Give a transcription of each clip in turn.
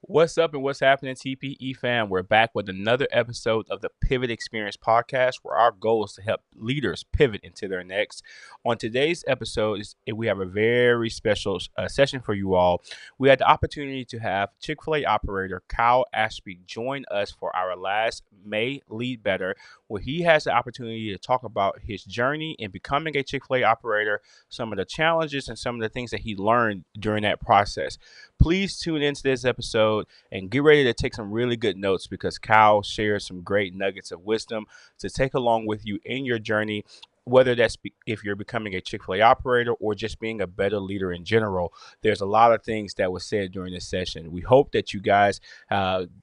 What's up and what's happening, TPE fam? We're back with another episode of the Pivot Experience podcast, where our goal is to help leaders pivot into their next. On today's episode, we have a very special session for you all. We had the opportunity to have Chick-fil-A operator Kyle Ashby join us for our last May Lead Better, where he has the opportunity to talk about his journey in becoming a Chick-fil-A operator, some of the challenges and some of the things that he learned during that process. Please tune into this episode and get ready to take some really good notes because Kyle shares some great nuggets of wisdom to take along with you in your journey, whether that's if you're becoming a Chick-fil-A operator or just being a better leader in general. There's a lot of things that were said during this session. We hope that you guys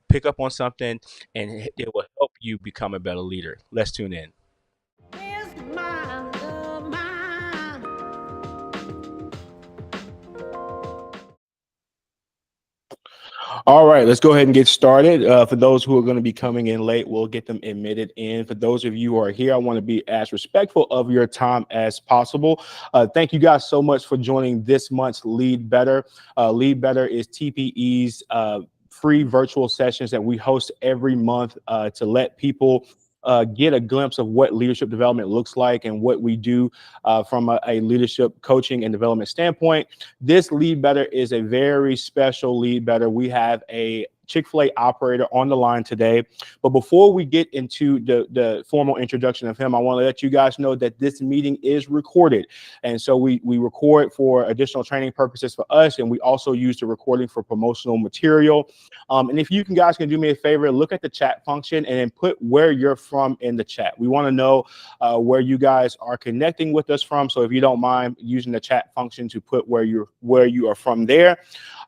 pick up on something and it will help you become a better leader. Let's tune in. All right, let's go ahead and get started. For those who are going to be coming in late, we'll get them admitted in. For those of you who are here, I want to be as respectful of your time as possible. Thank you guys so much for joining this month's Lead Better. Lead Better is TPE's free virtual sessions that we host every month to let people get a glimpse of what leadership development looks like and what we do from a leadership coaching and development standpoint. This Lead Better is a very special Lead Better. We have a Chick-fil-A operator on the line today. But before we get into the formal introduction of him, I want to let you guys know that this meeting is recorded. And so we record for additional training purposes for us, and we also use the recording for promotional material. And if you guys can do me a favor, look at the chat function and then put where you're from in the chat. We want to know where you guys are connecting with us from. So if you don't mind using the chat function to put where you are from there.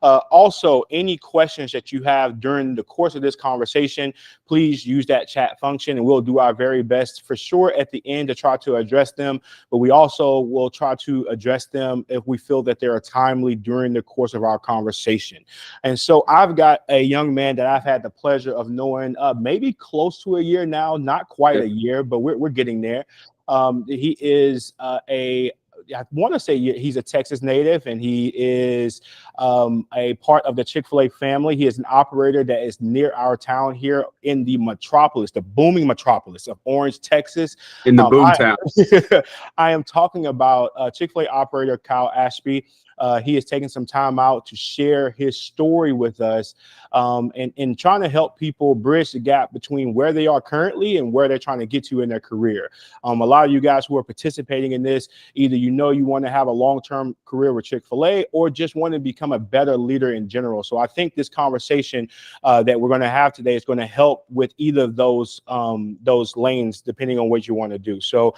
Also, any questions that you have during the course of this conversation, please use that chat function and we'll do our very best for sure at the end to try to address them. But we also will try to address them if we feel that they are timely during the course of our conversation. And so I've got a young man that I've had the pleasure of knowing maybe close to a year now, not quite a year, but we're getting there. He is I want to say he's a Texas native, and he is a part of the Chick-fil-A family. He is an operator that is near our town here in the metropolis, the booming metropolis of Orange, Texas. In the boom town. I am talking about Chick-fil-A operator Kyle Ashby. He has taken some time out to share his story with us and trying to help people bridge the gap between where they are currently and where they're trying to get to in their career. A lot of you guys who are participating in this, either you want to have a long-term career with Chick-fil-A or just want to become a better leader in general. So I think this conversation that we're going to have today is going to help with either of those lanes, depending on what you want to do. So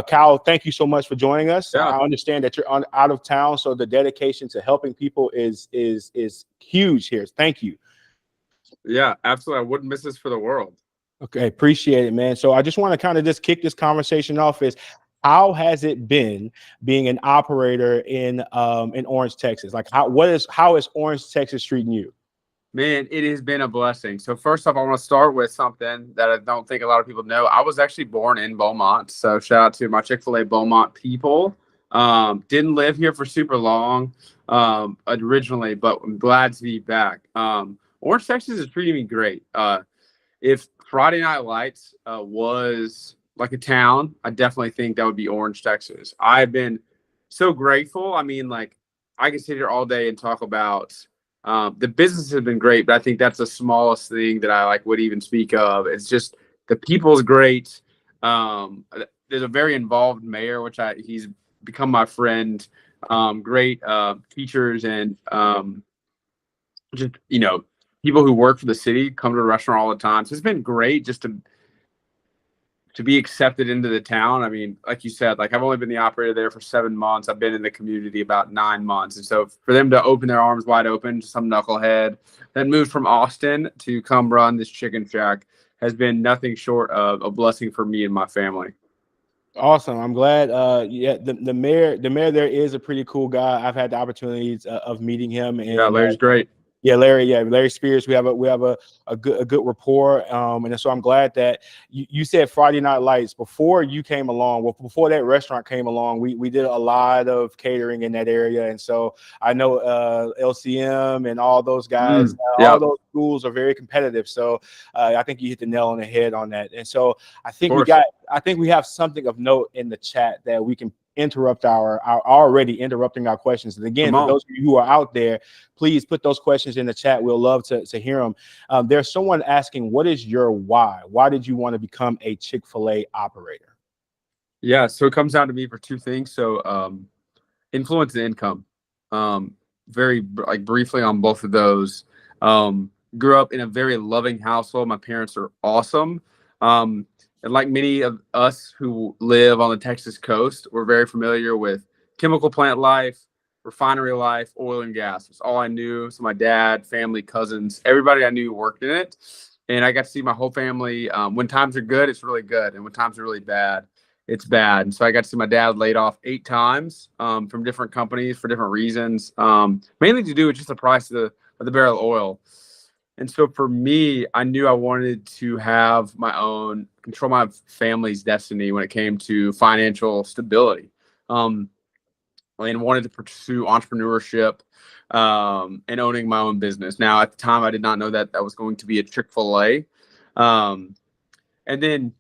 Kyle, thank you so much for joining us. Yeah. I understand that you're out of town, so the dedication to helping people is huge here. Thank you. Yeah, absolutely. I wouldn't miss this for the world. Okay, appreciate it, man. So I just want to kind of just kick this conversation off is how has it been being an operator in Orange, Texas? Like how is Orange, Texas treating you? Man, it has been a blessing. So first off, I want to start with something that I don't think a lot of people know. I was actually born in Beaumont. So shout out to my Chick-fil-A Beaumont people. Didn't live here for super long originally, but I'm glad to be back. Orange, Texas is treating me great. If Friday Night Lights was like a town, I definitely think that would be Orange, Texas. I've been so grateful. I mean, like, I can sit here all day and talk about the business has been great, but I think that's the smallest thing that I would even speak of. It's just the people's great. There's a very involved mayor, he's become my friend. Great teachers and just people who work for the city come to the restaurant all the time. So it's been great just to be accepted into the town. I mean, like you said, I've only been the operator there for 7 months. I've been in the community about 9 months. And so for them to open their arms wide open to some knucklehead that moved from Austin to come run this chicken shack has been nothing short of a blessing for me and my family. Awesome. I'm glad. The mayor there is a pretty cool guy. I've had the opportunities of meeting him. And yeah, Larry's great. Yeah, Larry. Yeah, Larry Spears. We have a good rapport, and so I'm glad that you said Friday Night Lights before you came along. Well, before that restaurant came along, we did a lot of catering in that area, and so I know LCM and all those guys, Yeah, all of those schools are very competitive. So I think you hit the nail on the head on that. And so course. I think we have something of note in the chat that we can interrupt our already interrupting our questions. And again, Come for on. those of you who are out there, please put those questions in the chat. We'll love to hear them. There's someone asking, what is your why? Why did you want to become a Chick-fil-A operator? Yeah, so it comes down to me for two things. So influence and income. Very like briefly on both of those. Grew up in a very loving household. My parents are awesome. And like many of us who live on the Texas coast, we're very familiar with chemical plant life, refinery life, oil and gas. That's all I knew. So my dad, family, cousins, everybody I knew worked in it. And I got to see my whole family. When times are good, it's really good. And when times are really bad, it's bad. And so I got to see my dad laid off 8 times from different companies for different reasons, mainly to do with just the price of the barrel of oil. And so for me, I knew I wanted to have my own, control my family's destiny when it came to financial stability, and wanted to pursue entrepreneurship and owning my own business. Now, at the time, I did not know that that was going to be a Chick-fil-A. And then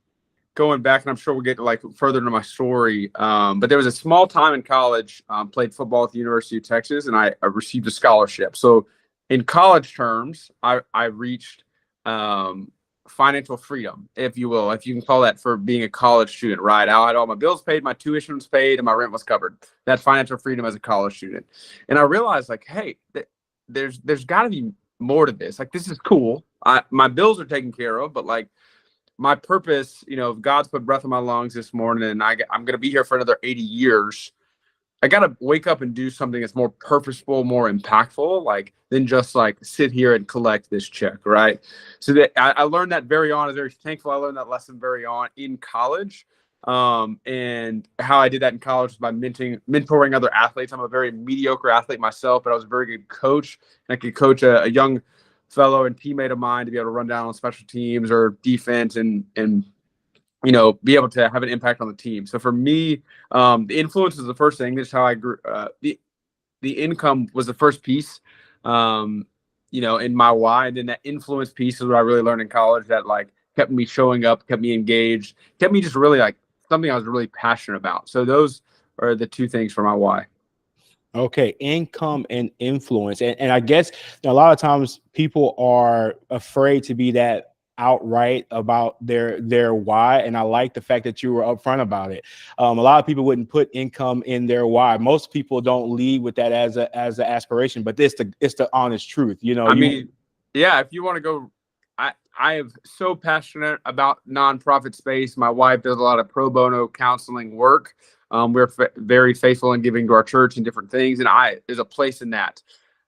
going back, and I'm sure we'll get like further into my story, but there was a small time in college, played football at the University of Texas, and I received a scholarship. So in college terms, I reached financial freedom, if you will, if you can call that, for being a college student, right? I had all my bills paid, my tuition was paid, and my rent was covered. That's financial freedom as a college student. And I realized, like, hey, there's got to be more to this. Like, this is cool. My bills are taken care of, but like, my purpose, if God's put breath in my lungs this morning and I'm going to be here for another 80 years, I got to wake up and do something that's more purposeful, more impactful, like, than just like sit here and collect this check. Right. So that I learned that very on. I'm very thankful. I learned that lesson very on in college. And how I did that in college was by mentoring other athletes. I'm a very mediocre athlete myself, but I was a very good coach. And I could coach a young fellow and teammate of mine to be able to run down on special teams or defense and be able to have an impact on the team. So for me, the influence is the first thing. This is how I grew. The income was the first piece, in my why. And then that influence piece is what I really learned in college, that like kept me showing up, kept me engaged, kept me just really like something I was really passionate about. So those are the two things for my why. Okay, income and influence. And I guess a lot of times people are afraid to be that outright about their why. And I like the fact that you were upfront about it. A lot of people wouldn't put income in their why. Most people don't lead with that as an aspiration, but it's the honest truth. I mean, yeah, if you want to go, I am so passionate about nonprofit space. My wife does a lot of pro bono counseling work. We're very faithful in giving to our church and different things, and there's a place in that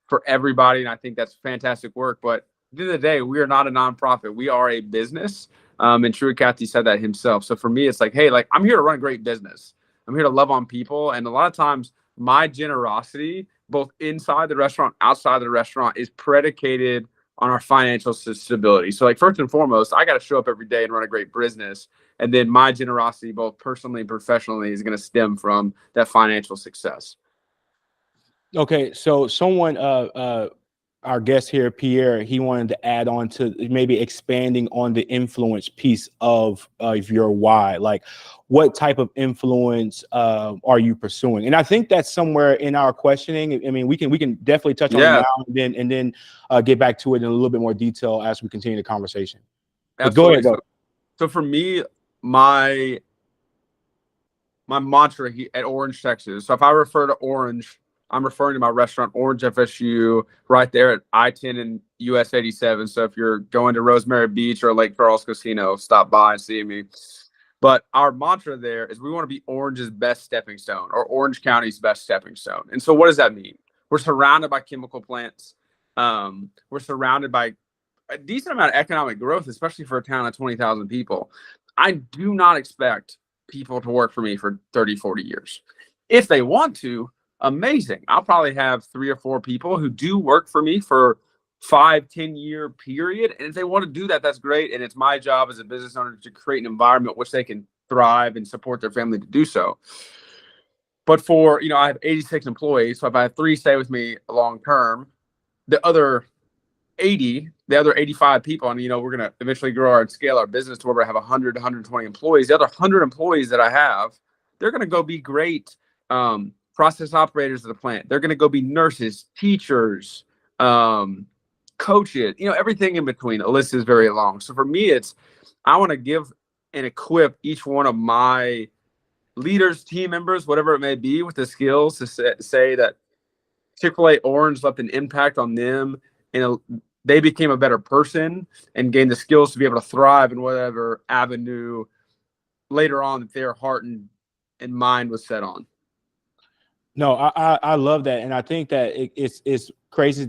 for everybody, and I think that's fantastic work. But at the end of the day, we are not a nonprofit; we are a business. And True Cathy said that himself. So for me, it's like, hey, like, I'm here to run a great business. I'm here to love on people, and a lot of times, my generosity, both inside the restaurant, outside the restaurant, is predicated on our financial stability. So, like, first and foremost, I got to show up every day and run a great business. And then my generosity, both personally and professionally, is going to stem from that financial success. Okay, so someone our guest here, Pierre, he wanted to add on to maybe expanding on the influence piece of your why. Like, what type of influence are you pursuing? And I think that's somewhere in our questioning. I mean, we can definitely touch on it now and then get back to it in a little bit more detail as we continue the conversation. But go ahead, Absolutely. though. So for me, my mantra at Orange, Texas. So if I refer to Orange, I'm referring to my restaurant, Orange FSU, right there at I-10 and US 87. So if you're going to Rosemary Beach or Lake Charles Casino, stop by and see me. But our mantra there is we want to be Orange's best stepping stone, or Orange County's best stepping stone. And so what does that mean? We're surrounded by chemical plants. We're surrounded by a decent amount of economic growth, especially for a town of 20,000 people. I do not expect people to work for me for 30, 40 years. If they want to, amazing. I'll probably have 3 or 4 people who do work for me for 5-10 year period. And if they want to do that, that's great. And it's my job as a business owner to create an environment which they can thrive and support their family to do so. But for, I have 86 employees. So if I have 3 stay with me long term, the other 85 people, and we're going to eventually grow and scale our business to where we have 100 to 120 employees. The other 100 employees that I have, they're going to go be great process operators of the plant. They're going to go be nurses, teachers, coaches, everything in between. The list is very long. So for me, I want to give and equip each one of my leaders, team members, whatever it may be, with the skills to say that Chick-fil-A Orange left an impact on them, and they became a better person and gained the skills to be able to thrive in whatever avenue later on that their heart and mind was set on. No, I love that. And I think that it's crazy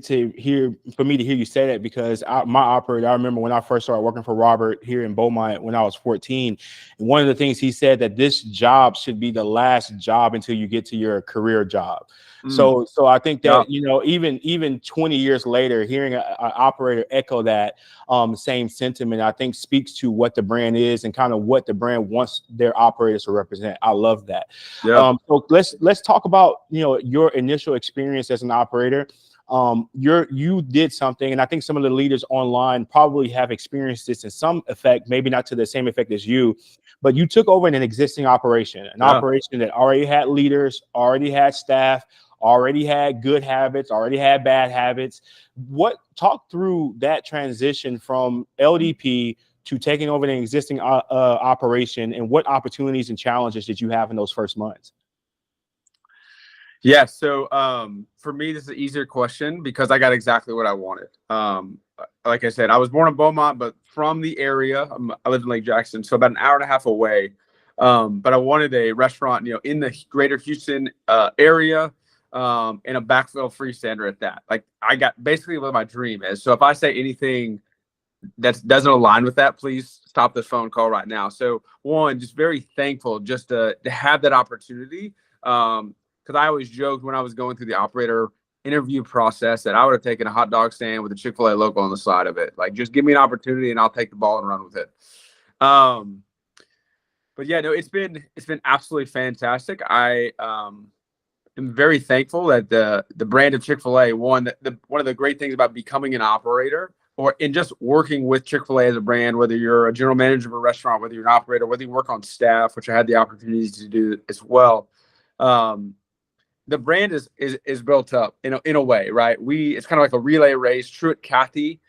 for me to hear you say that, because my operator, I remember when I first started working for Robert here in Beaumont when I was 14, and one of the things he said that this job should be the last job until you get to your career job. So I think that, even 20 years later, hearing an operator echo that same sentiment, I think speaks to what the brand is and kind of what the brand wants their operators to represent. I love that. Yeah. So let's talk about, your initial experience as an operator. You did something, and I think some of the leaders online probably have experienced this in some effect, maybe not to the same effect as you, but you took over an existing operation, operation that already had leaders, already had staff, already had good habits, already had bad habits. Talk through that transition from LDP to taking over an existing operation, and what opportunities and challenges did you have in those first months? Yeah. So for me, this is an easier question because I got exactly what I wanted. Like I said, I was born in Beaumont, but from the area. I lived in Lake Jackson, so about an hour and a half away. But I wanted a restaurant, in the greater Houston area, and a backfill freestander at that. Like, I got basically what my dream is. So if I say anything that doesn't align with that, please stop this phone call right now. So one, just very thankful just to have that opportunity. Because I always joked when I was going through the operator interview process that I would have taken a hot dog stand with a Chick-fil-A logo on the side of it. Like, just give me an opportunity and I'll take the ball and run with it. But yeah, no, it's been absolutely fantastic. I am very thankful that the brand of Chick-fil-A, one of the great things about becoming an operator or in just working with Chick-fil-A as a brand, whether you're a general manager of a restaurant, whether you're an operator, whether you work on staff, which I had the opportunity to do as well. The brand is built up in a way, right? It's kind of like a relay race. Truett Cathy,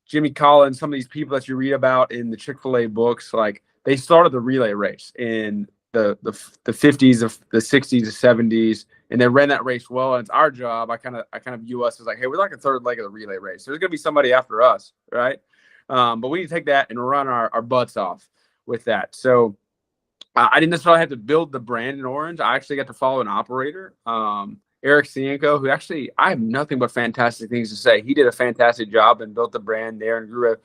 Jimmy Collins, some of these people that you read about in the Chick-fil-A books, like, they started the relay race in the 50s, of the 60s, the 70s, and they ran that race well. And it's our job. I kind of view us as like, hey, we're like a third leg of the relay race. There's gonna be somebody after us, right? But we need to take that and run our butts off with that. So I didn't necessarily have to build the brand in Orange. I actually got to follow an operator, Eric Cienko, who actually, I have nothing but fantastic things to say. He did a fantastic job and built the brand there and grew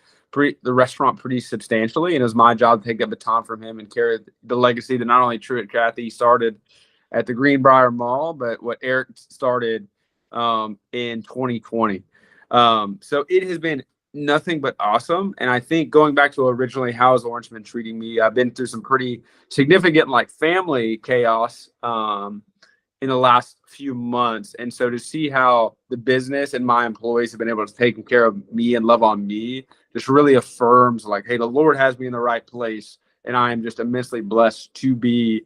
the restaurant pretty substantially. And it was my job to take that baton from him and carry the legacy that not only Truett Cathy started at the Greenbrier Mall, but what Eric started in 2020. So it has been nothing but awesome. And I think going back to originally how has Orange been treating me, I've been through some pretty significant family chaos in the last few months. And so to see how the business and my employees have been able to take care of me and love on me just really affirms hey, the Lord has me in the right place. And I am just immensely blessed to be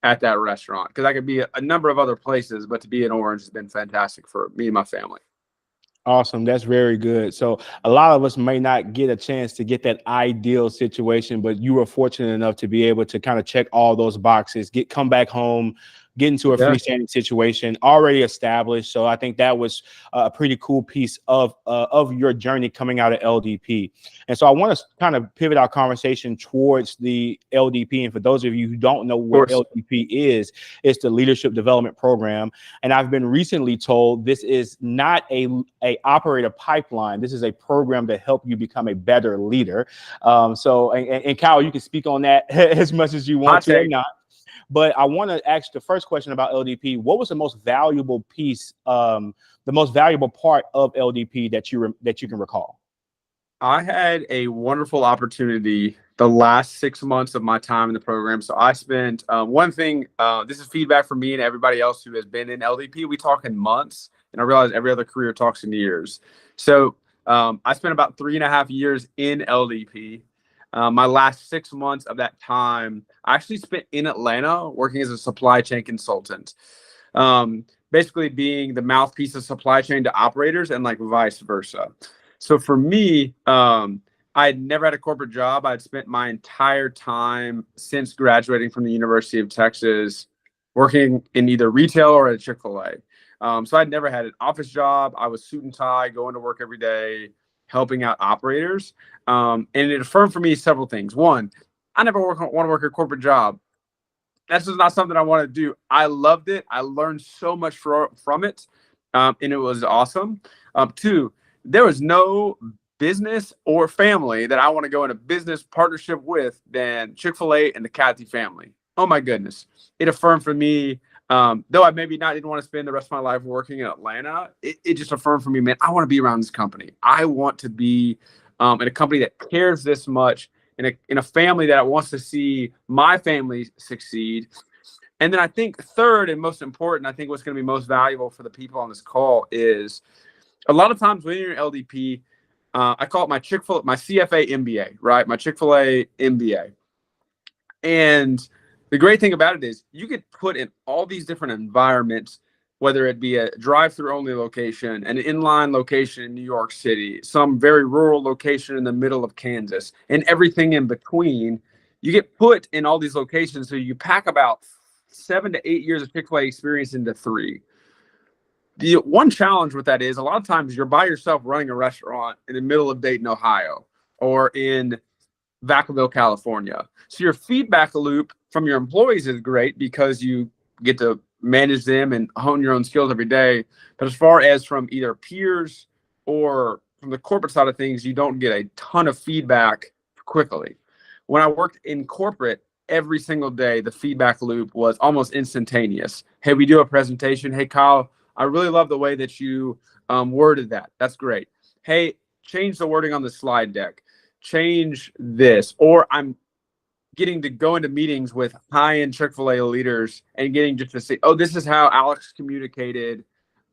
at that restaurant, because I could be a number of other places, but to be in Orange has been fantastic for me and my family. Awesome. That's very good. So a lot of us may not get a chance to get that ideal situation, but you were fortunate enough to be able to kind of check all those boxes, come back home, get into a freestanding situation already established. So I think that was a pretty cool piece of your journey coming out of LDP. And so I want to kind of pivot our conversation towards the LDP. And for those of you who don't know what LDP is, it's the Leadership Development Program. And I've been recently told this is not a operator pipeline. This is a program to help you become a better leader. So Kyle, you can speak on that as much as you want to or not. But I want to ask the first question about LDP. What was the most valuable piece, the most valuable part of LDP that you can recall? I had a wonderful opportunity the last 6 months of my time in the program. So I spent one thing. This is feedback from me and everybody else who has been in LDP. We talk in months, and I realize every other career talks in years. So I spent about 3.5 years in LDP. My last 6 months of that time, I actually spent in Atlanta working as a supply chain consultant, basically being the mouthpiece of supply chain to operators and like vice versa. So for me, I had never had a corporate job. I'd spent my entire time since graduating from the University of Texas working in either retail or at Chick-fil-A. So I'd never had an office job. I was suit and tie, going to work every day, helping out operators. And it affirmed for me several things. One, I never want to work a corporate job. That's just not something I want to do. I loved it. I learned so much from it, and it was awesome. Two, there was no business or family that I want to go in a business partnership with than Chick-fil-A and the Cathy family. Oh my goodness. It affirmed for me, though I maybe not didn't want to spend the rest of my life working in Atlanta, it just affirmed for me, man, I want to be around this company. I want to be in a company that cares this much, in a family that wants to see my family succeed. And then I think third and most important, I think what's going to be most valuable for the people on this call is a lot of times when you're in LDP, I call it my CFA MBA, right? My Chick-fil-A MBA. And the great thing about it is you get put in all these different environments, whether it be a drive-through only location, an inline location in New York City, some very rural location in the middle of Kansas, and everything in between. You get put in all these locations, so you pack about 7 to 8 years of Chick-fil-A experience into 3. The one challenge with that is a lot of times you're by yourself running a restaurant in the middle of Dayton, Ohio, or in Vacaville, California. So your feedback loop from your employees is great because you get to manage them and hone your own skills every day. But as far as from either peers or from the corporate side of things, you don't get a ton of feedback quickly. When I worked in corporate, every single day, the feedback loop was almost instantaneous. Hey, we do a presentation. Hey, Kyle, I really love the way that you worded that. That's great. Hey, change the wording on the slide deck. Change this. Or I'm getting to go into meetings with high-end Chick-fil-A leaders and getting just to say, oh, this is how Alex communicated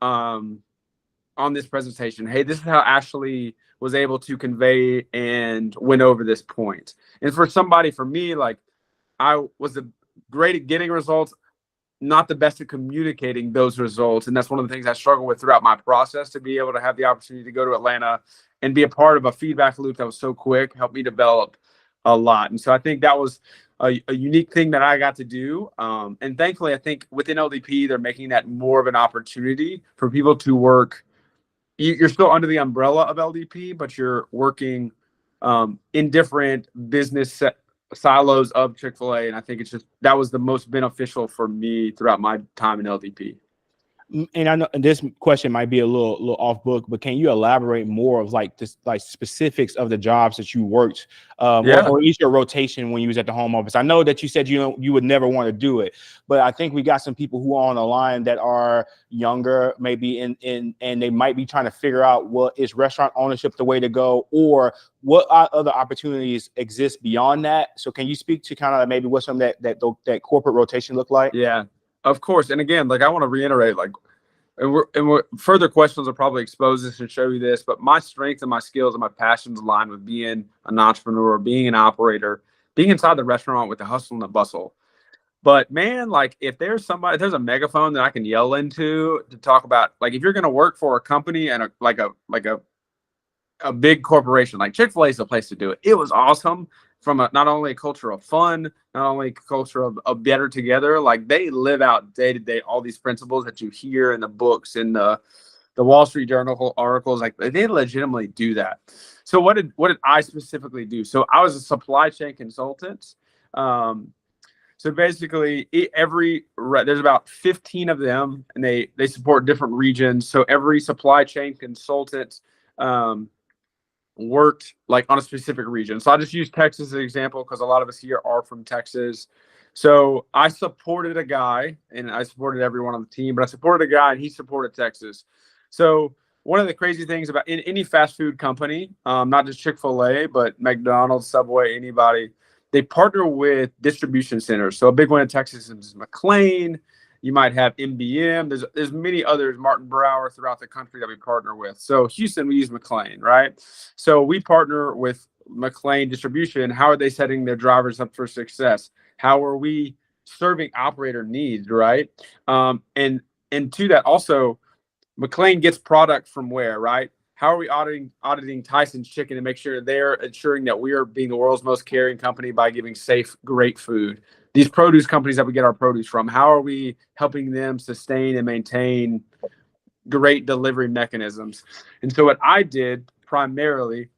on this presentation. Hey, this is how Ashley was able to convey and went over this point. And for me, like I was great at getting results, not the best at communicating those results. And that's one of the things I struggle with throughout my process, to be able to have the opportunity to go to Atlanta and be a part of a feedback loop that was so quick, helped me develop a lot. And so I think that was a unique thing that I got to do. And thankfully, I think within LDP, they're making that more of an opportunity for people to work. You're still under the umbrella of LDP, but you're working in different business silos of Chick-fil-A. And I think that was the most beneficial for me throughout my time in LDP. And I know this question might be a little off book, but can you elaborate more of like specifics of the jobs that you worked, or at least your rotation when you was at the home office? I know that you said you would never want to do it, but I think we got some people who are on the line that are younger, maybe and they might be trying to figure out, well, is restaurant ownership the way to go, or what other opportunities exist beyond that? So can you speak to kind of maybe what some of that corporate rotation look like? Yeah. Of course. And again, like I want to reiterate, like, and further questions will probably expose this and show you this, but my strengths and my skills and my passions align with being an entrepreneur, being an operator, being inside the restaurant with the hustle and the bustle. But man, like if there's a megaphone that I can yell into to talk about, like if you're going to work for a company and a big corporation, like Chick-fil-A is the place to do it. It was awesome from not only a culture of fun, not only a culture of better together, like they live out day to day all these principles that you hear in the books, in the Wall Street Journal articles. Like they legitimately do that. So what did I specifically do? So I was a supply chain consultant. So basically, there's about 15 of them, and they support different regions. So every supply chain consultant worked like on a specific region. So I'll just use Texas as an example because a lot of us here are from Texas. So I supported a guy, and I supported everyone on the team, but I supported a guy, and he supported Texas. So one of the crazy things about in any fast food company, not just Chick-fil-A, but McDonald's, Subway, anybody, they partner with distribution centers. So a big one in Texas is McLean. You might have MBM. There's many others, Martin Brower, throughout the country that we partner with. So Houston, we use McLean, right? So we partner with McLean Distribution. How are they setting their drivers up for success? How are we serving operator needs, right? And to that also, McLean gets product from where, right? How are we auditing Tyson's Chicken to make sure they're ensuring that we are being the world's most caring company by giving safe, great food? These produce companies that we get our produce from, how are we helping them sustain and maintain great delivery mechanisms? And so what I did primarily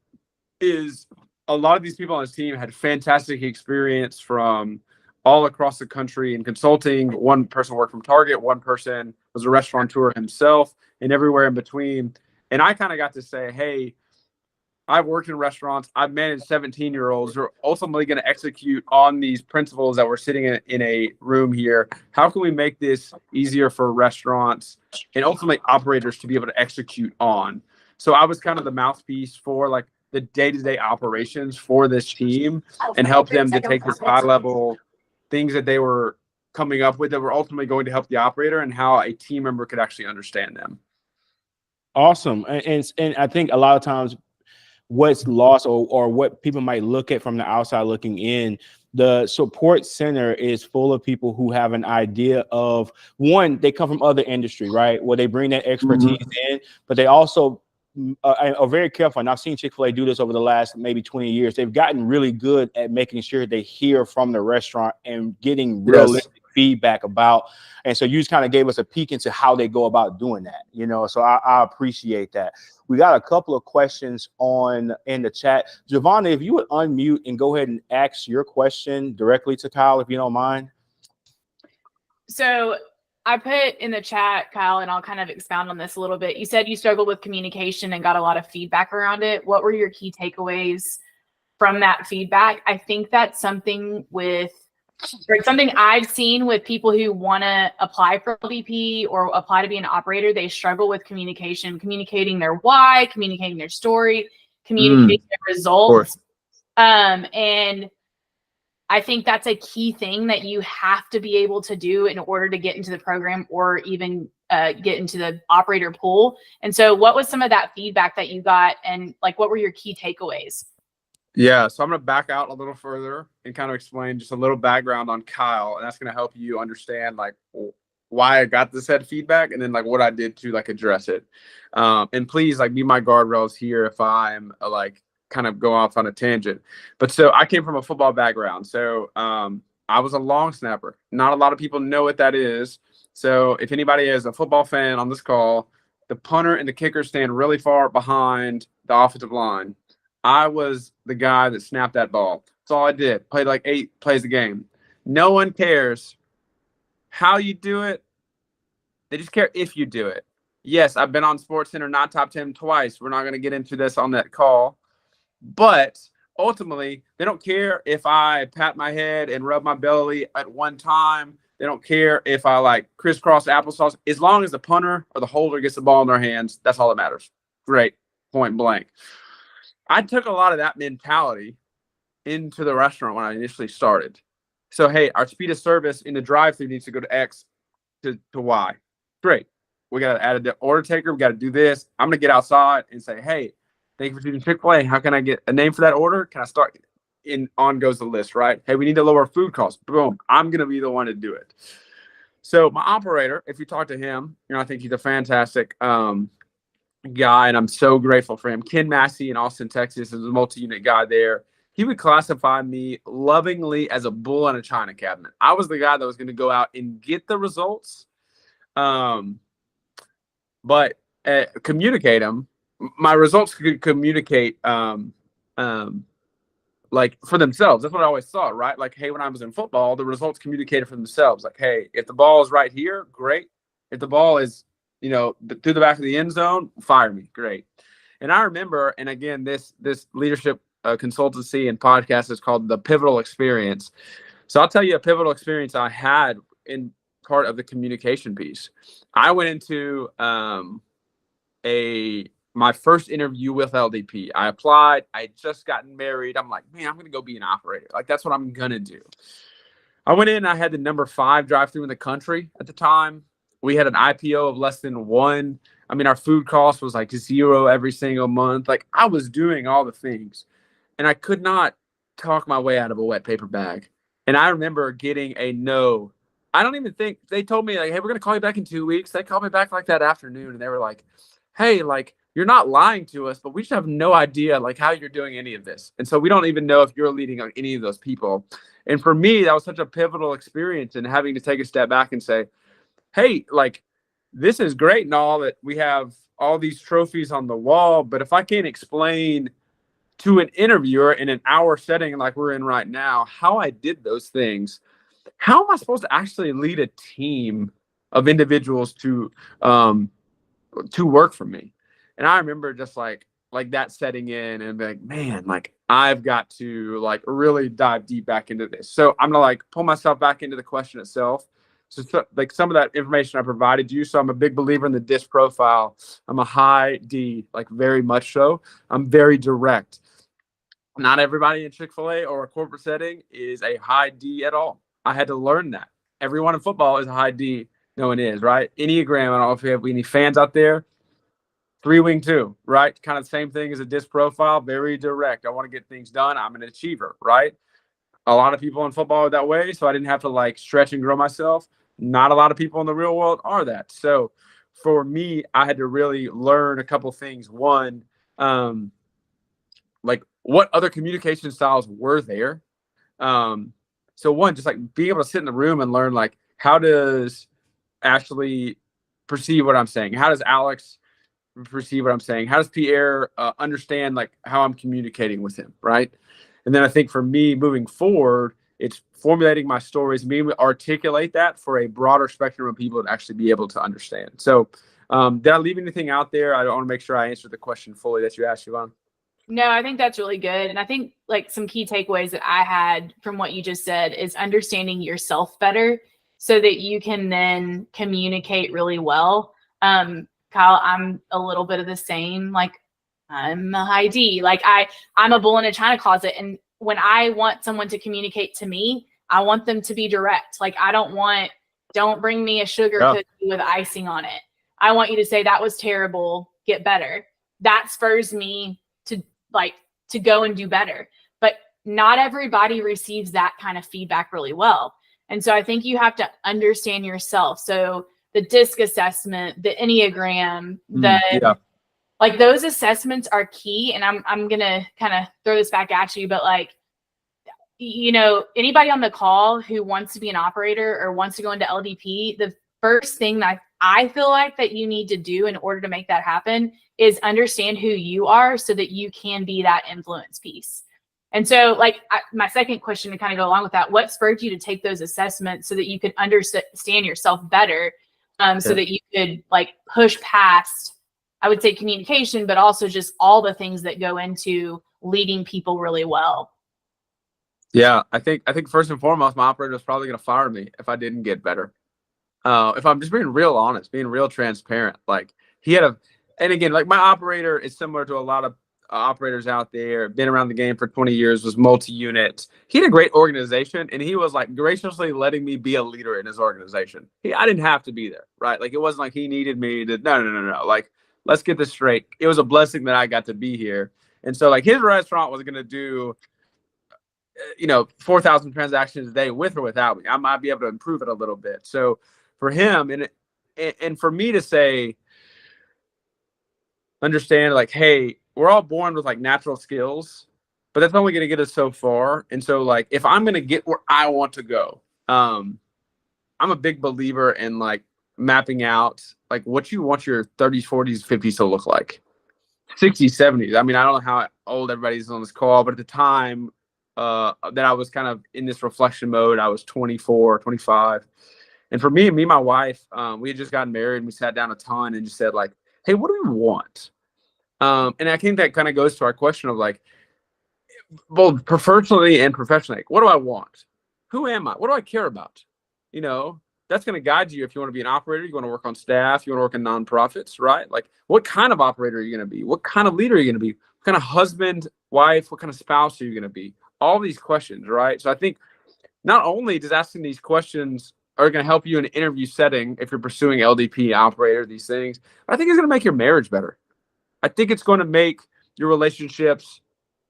is a lot of these people on his team had fantastic experience from all across the country in consulting. One person worked from Target, one person was a restaurateur himself, and everywhere in between. And I kind of got to say, hey, I've worked in restaurants. I've managed 17-year-olds who are ultimately going to execute on these principles that we're sitting in a room here. How can we make this easier for restaurants and ultimately operators to be able to execute on? So I was kind of the mouthpiece for like the day-to-day operations for this team and help them to take this high-level things that they were coming up with that were ultimately going to help the operator and how a team member could actually understand them. Awesome. And I think a lot of times what's lost or what people might look at from the outside looking in, the support center is full of people who have an idea of, one, they come from other industry, right? Where they bring that expertise in, but they also are very careful. And I've seen Chick-fil-A do this over the last maybe 20 years. They've gotten really good at making sure they hear from the restaurant and getting realistic feedback about. And so you just kind of gave us a peek into how they go about doing that, you know, so I appreciate that. We got a couple of questions in the chat. Giovanna, if you would unmute and go ahead and ask your question directly to Kyle, if you don't mind. So I put in the chat, Kyle, and I'll kind of expound on this a little bit. You said you struggled with communication and got a lot of feedback around it. What were your key takeaways from that feedback? I think that's something something I've seen with people who want to apply for LVP or apply to be an operator. They struggle with communicating their why, communicating their story, communicating their results. And I think that's a key thing that you have to be able to do in order to get into the program or even get into the operator pool. And so what was some of that feedback that you got, and like, what were your key takeaways? Yeah, so I'm going to back out a little further and kind of explain just a little background on Kyle, and that's going to help you understand like why I got this head feedback and then like what I did to like address it. And please like be my guardrails here if I'm like kind of go off on a tangent. But so I came from a football background. So I was a long snapper. Not a lot of people know what that is. So if anybody is a football fan on this call, the punter and the kicker stand really far behind the offensive line. I was the guy that snapped that ball. That's all I did. Played like 8 plays a game. No one cares how you do it. They just care if you do it. Yes, I've been on SportsCenter, not top 10 twice. We're not going to get into this on that call. But ultimately, they don't care if I pat my head and rub my belly at one time. They don't care if I like crisscross applesauce. As long as the punter or the holder gets the ball in their hands, that's all that matters. Great. Point blank. I took a lot of that mentality into the restaurant when I initially started. So, hey, our speed of service in the drive-thru needs to go to X to Y. Great. We got to add an order taker. We got to do this. I'm going to get outside and say, hey, thank you for choosing Chick-fil-A. How can I get a name for that order? Can I start? On goes the list, right? Hey, we need to lower food costs. Boom. I'm going to be the one to do it. So my operator, if you talk to him, I think he's a fantastic guy, and I'm so grateful for him. Ken Massey in Austin, Texas, is a multi-unit guy there. He would classify me lovingly as a bull in a china cabinet. I was the guy that was going to go out and get the results, but communicate them. My results could communicate like for themselves. That's what I always thought, right? Like, hey, when I was in football, the results communicated for themselves. Like, hey, if the ball is right here, great. If the ball is through the back of the end zone, fire me. Great. And I remember, and again, this leadership consultancy and podcast is called The Pivotal Experience. So I'll tell you a pivotal experience I had in part of the communication piece. I went into my first interview with LDP. I applied. I had just gotten married. I'm like, man, I'm going to go be an operator. Like, that's what I'm going to do. I went in. I had the number 5 drive-through in the country at the time. We had an IPO of less than 1. I mean, our food cost was like 0 every single month. Like, I was doing all the things, and I could not talk my way out of a wet paper bag. And I remember getting a no. I don't even think they told me, like, hey, we're going to call you back in 2 weeks. They called me back like that afternoon, and they were like, hey, like, you're not lying to us, but we just have no idea, like, how you're doing any of this. And so we don't even know if you're leading on any of those people. And for me, that was such a pivotal experience, and having to take a step back and say, hey, like, this is great and all that we have all these trophies on the wall, but if I can't explain to an interviewer in an hour setting like we're in right now how I did those things, how am I supposed to actually lead a team of individuals to work for me? And I remember just like that setting in and be like, man, like, I've got to like really dive deep back into this. So I'm gonna like pull myself back into the question itself. So like some of that information I provided you. So I'm a big believer in the DISC profile. I'm a high D, like very much so. I'm very direct. Not everybody in Chick-fil-A or a corporate setting is a high D at all. I had to learn that. Everyone in football is a high D. No one is, right? Enneagram, I don't know if you have any fans out there. 3-wing 2, right? Kind of the same thing as a DISC profile, very direct. I want to get things done. I'm an achiever, right? A lot of people in football are that way, so I didn't have to like stretch and grow myself. Not a lot of people in the real world are that. So for me, I had to really learn a couple things. One, like what other communication styles were there. So one, just like being able to sit in the room and learn, like, how does Ashley perceive what I'm saying? How does Alex perceive what I'm saying? How does Pierre understand like how I'm communicating with him, right? And then I think for me moving forward, it's formulating my stories, being able to articulate that for a broader spectrum of people to actually be able to understand. So did I leave anything out there? I want to make sure I answered the question fully that you asked, Yvonne. No, I think that's really good. And I think like some key takeaways that I had from what you just said is understanding yourself better so that you can then communicate really well. Kyle, I'm a little bit of the same. Like, I'm a high D. Like, I'm a bull in a china closet. And when I want someone to communicate to me, I want them to be direct. Like, don't bring me a sugar cookie with icing on it. I want you to say, that was terrible, get better. That spurs me to go and do better. But not everybody receives that kind of feedback really well. And so I think you have to understand yourself. So the DISC assessment, the Enneagram, like those assessments are key. And I'm going to kind of throw this back at you, but like, you know, anybody on the call who wants to be an operator or wants to go into LDP, the first thing that I feel like that you need to do in order to make that happen is understand who you are so that you can be that influence piece. And so like my second question to kind of go along with that, what spurred you to take those assessments so that you could understand yourself better, so that you could like push past, I would say, communication, but also just all the things that go into leading people really well? Yeah, I think first and foremost, my operator was probably going to fire me if I didn't get better. If I'm just being real honest, being real transparent, like and again, like my operator is similar to a lot of operators out there, been around the game for 20 years, was multi-unit. He had a great organization, and he was like graciously letting me be a leader in his organization. I didn't have to be there, right? Like, it wasn't like he needed me to, no. Like, let's get this straight. It was a blessing that I got to be here. And so like his restaurant was going to do, 4,000 transactions a day with or without me. I might be able to improve it a little bit. So for him and for me to say, understand, like, hey, we're all born with like natural skills, but that's only going to get us so far. And so like, if I'm going to get where I want to go, I'm a big believer in like mapping out like what you want your 30s, 40s, 50s to look like. 60s, 70s. I mean, I don't know how old everybody's on this call, but at the time that I was kind of in this reflection mode, I was 24, 25. And for me and my wife, we had just gotten married, and we sat down a ton and just said like, hey, what do we want? And I think that kind of goes to our question of like, both personally and professionally, like, what do I want? who am I? What do I care about? You know, that's going to guide you if you want to be an operator, you want to work on staff, you want to work in nonprofits, right? Like, what kind of operator are you going to be? What kind of leader are you going to be? What kind of husband, wife, what kind of spouse are you going to be? All these questions, right? So I think not only does asking these questions are going to help you in an interview setting if you're pursuing LDP, operator, these things, but I think it's going to make your marriage better. I think it's going to make your relationships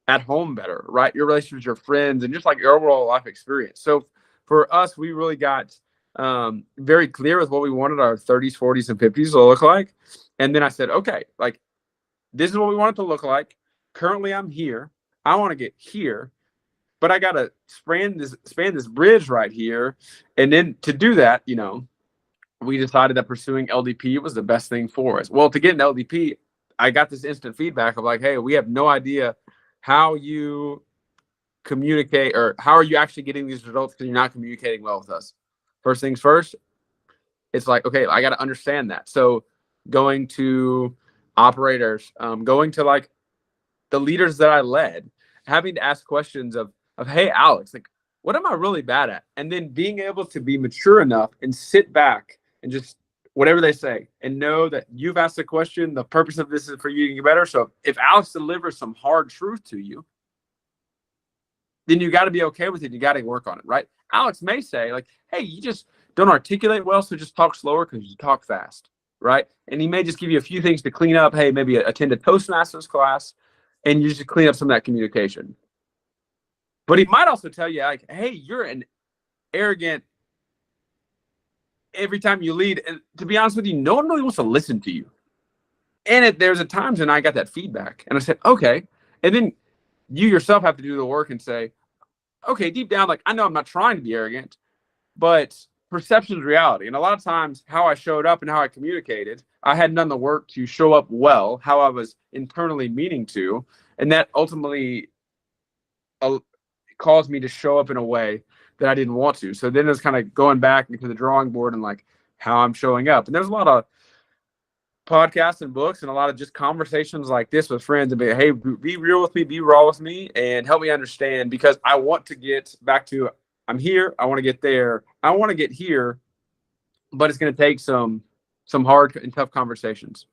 at home better, right? Your relationships with your friends and just like your overall life experience. So for us, we really got very clear with what we wanted our 30s, 40s, and 50s to look like. And then I said, okay, like, this is what we want it to look like. Currently, I'm here. I want to get here, but I got to span this bridge right here. And then to do that, you know, we decided that pursuing LDP was the best thing for us. Well, to get an LDP, I got this instant feedback of like, hey, we have no idea how you communicate or how are you actually getting these results because you're not communicating well with us. First things first, it's like, okay, I got to understand that. So going to operators, going to like the leaders that I led, having to ask questions of, hey, Alex, like, what am I really bad at? And then being able to be mature enough and sit back and just whatever they say and know that you've asked a question. The purpose of this is for you to get better. So if Alex delivers some hard truth to you, then you got to be okay with it. You got to work on it, right? Alex may say like, hey, you just don't articulate well, so just talk slower because you talk fast, right? And he may just give you a few things to clean up. Hey, maybe attend a Toastmasters class and you just clean up some of that communication. But he might also tell you like, hey, you're an arrogant every time you lead. And to be honest with you, no one really wants to listen to you. And there's a times when I got that feedback and I said, okay. And then you yourself have to do the work and say, okay, deep down, like, I know I'm not trying to be arrogant, but perception is reality. And a lot of times how I showed up and how I communicated, I hadn't done the work to show up well, how I was internally meaning to. And that ultimately caused me to show up in a way that I didn't want to. So then it's kind of going back into the drawing board and like how I'm showing up. And there's a lot of podcasts and books and a lot of just conversations like this with friends and be, hey, be real with me, be raw with me, and help me understand, because I want to get back to, I'm here, I want to get there, I want to get here, but it's going to take some hard and tough conversations.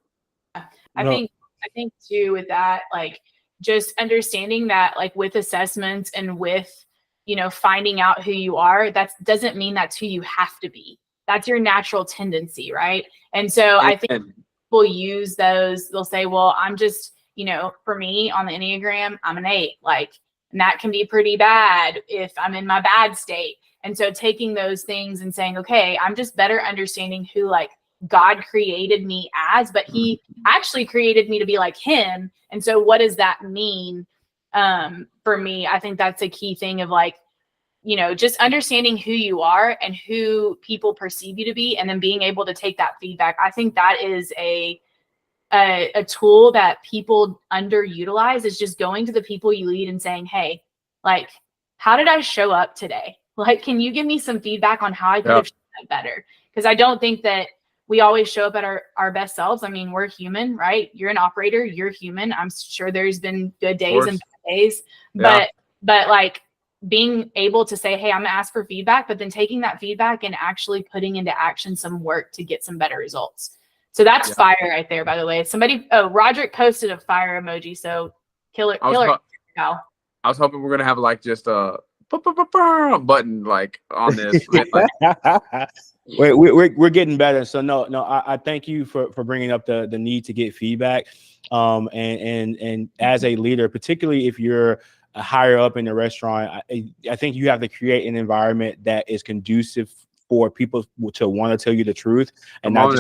I think too with that, like, just understanding that, like, with assessments and with, you know, finding out who you are, that doesn't mean that's who you have to be. That's your natural tendency, right? And so I think people use those, they'll say, well, I'm just, you know, for me on the Enneagram, I'm an 8, like, and that can be pretty bad if I'm in my bad state. And so taking those things and saying, okay, I'm just better understanding who, like, God created me as, but he actually created me to be like him. And so what does that mean for me? I think that's a key thing of, like, you know, just understanding who you are and who people perceive you to be, and then being able to take that feedback. I think that is a tool that people underutilize, is just going to the people you lead and saying, hey, like, how did I show up today? Like, can you give me some feedback on how I could have shown up better? Because I don't think that we always show up at our best selves. I mean, we're human, right? You're an operator, you're human. I'm sure there's been good days and bad days, but like, being able to say, hey, I'm gonna ask for feedback, but then taking that feedback and actually putting into action some work to get some better results. So that's fire right there, by the way. Roderick posted a fire emoji. So killer. I was hoping we're gonna have like just a button like on this. Wait, we're getting better. So no, I thank you for bringing up the need to get feedback. And as a leader, particularly if you're higher up in the restaurant, I think you have to create an environment that is conducive for people to want to tell you the truth and not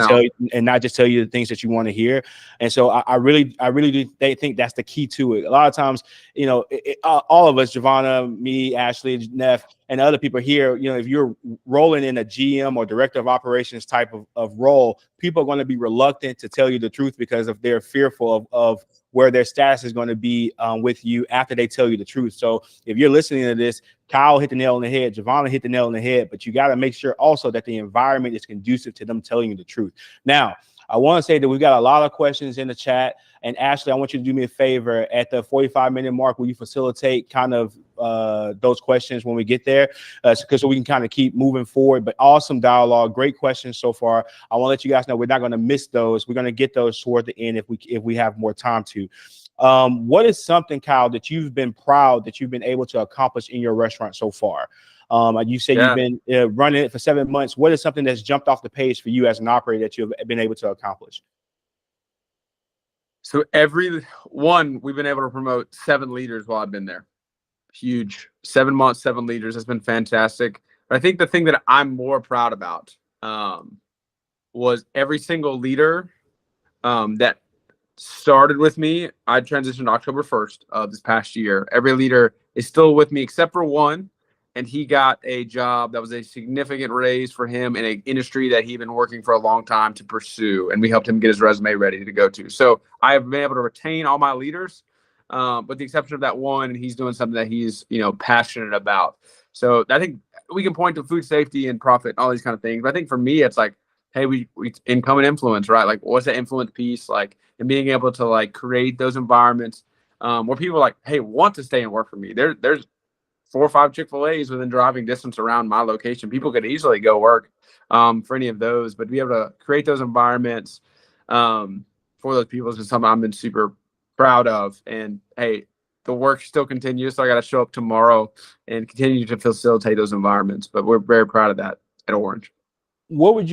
just tell you the things that you want to hear. And so I really do think that's the key to it. A lot of times, you know, all of us, Giovanna, me, Ashley, Neff, and other people here, you know, if you're rolling in a GM or director of operations type of role, people are going to be reluctant to tell you the truth because if they're fearful of where their status is going to be with you after they tell you the truth. So if you're listening to this, Kyle hit the nail on the head, Giovanna hit the nail on the head, but you got to make sure also that the environment is conducive to them telling you the truth. Now, I want to say that we've got a lot of questions in the chat. And Ashley, I want you to do me a favor. At the 45-minute mark, will you facilitate kind of those questions when we get there, so we can kind of keep moving forward. But awesome dialogue, great questions so far. I want to let you guys know we're not going to miss those. We're going to get those toward the end if we have more time to. What is something, Kyle, that you've been proud that you've been able to accomplish in your restaurant so far? You say you've been running it for 7 months. What is something that's jumped off the page for you as an operator that you've been able to accomplish? So we've been able to promote 7 leaders while I've been there. Huge. 7 months, 7 leaders has been fantastic. But I think the thing that I'm more proud about was every single leader that started with me. I transitioned October 1st of this past year. Every leader is still with me except for one, and he got a job that was a significant raise for him in an industry that he'd been working for a long time to pursue, and we helped him get his resume ready to go to. So I have been able to retain all my leaders, with the exception of that one, and he's doing something that he's passionate about. So I think we can point to food safety and profit and all these kind of things. But I think for me, it's like, hey, we income and influence, right? Like, what's the influence piece like, and being able to like create those environments where people like, hey, want to stay and work for me. There's 4 or 5 Chick-fil-A's within driving distance around my location. People could easily go work for any of those, but to be able to create those environments for those people is something I've been super proud of. And hey, the work still continues, so I got to show up tomorrow and continue to facilitate those environments. But we're very proud of that at Orange. What would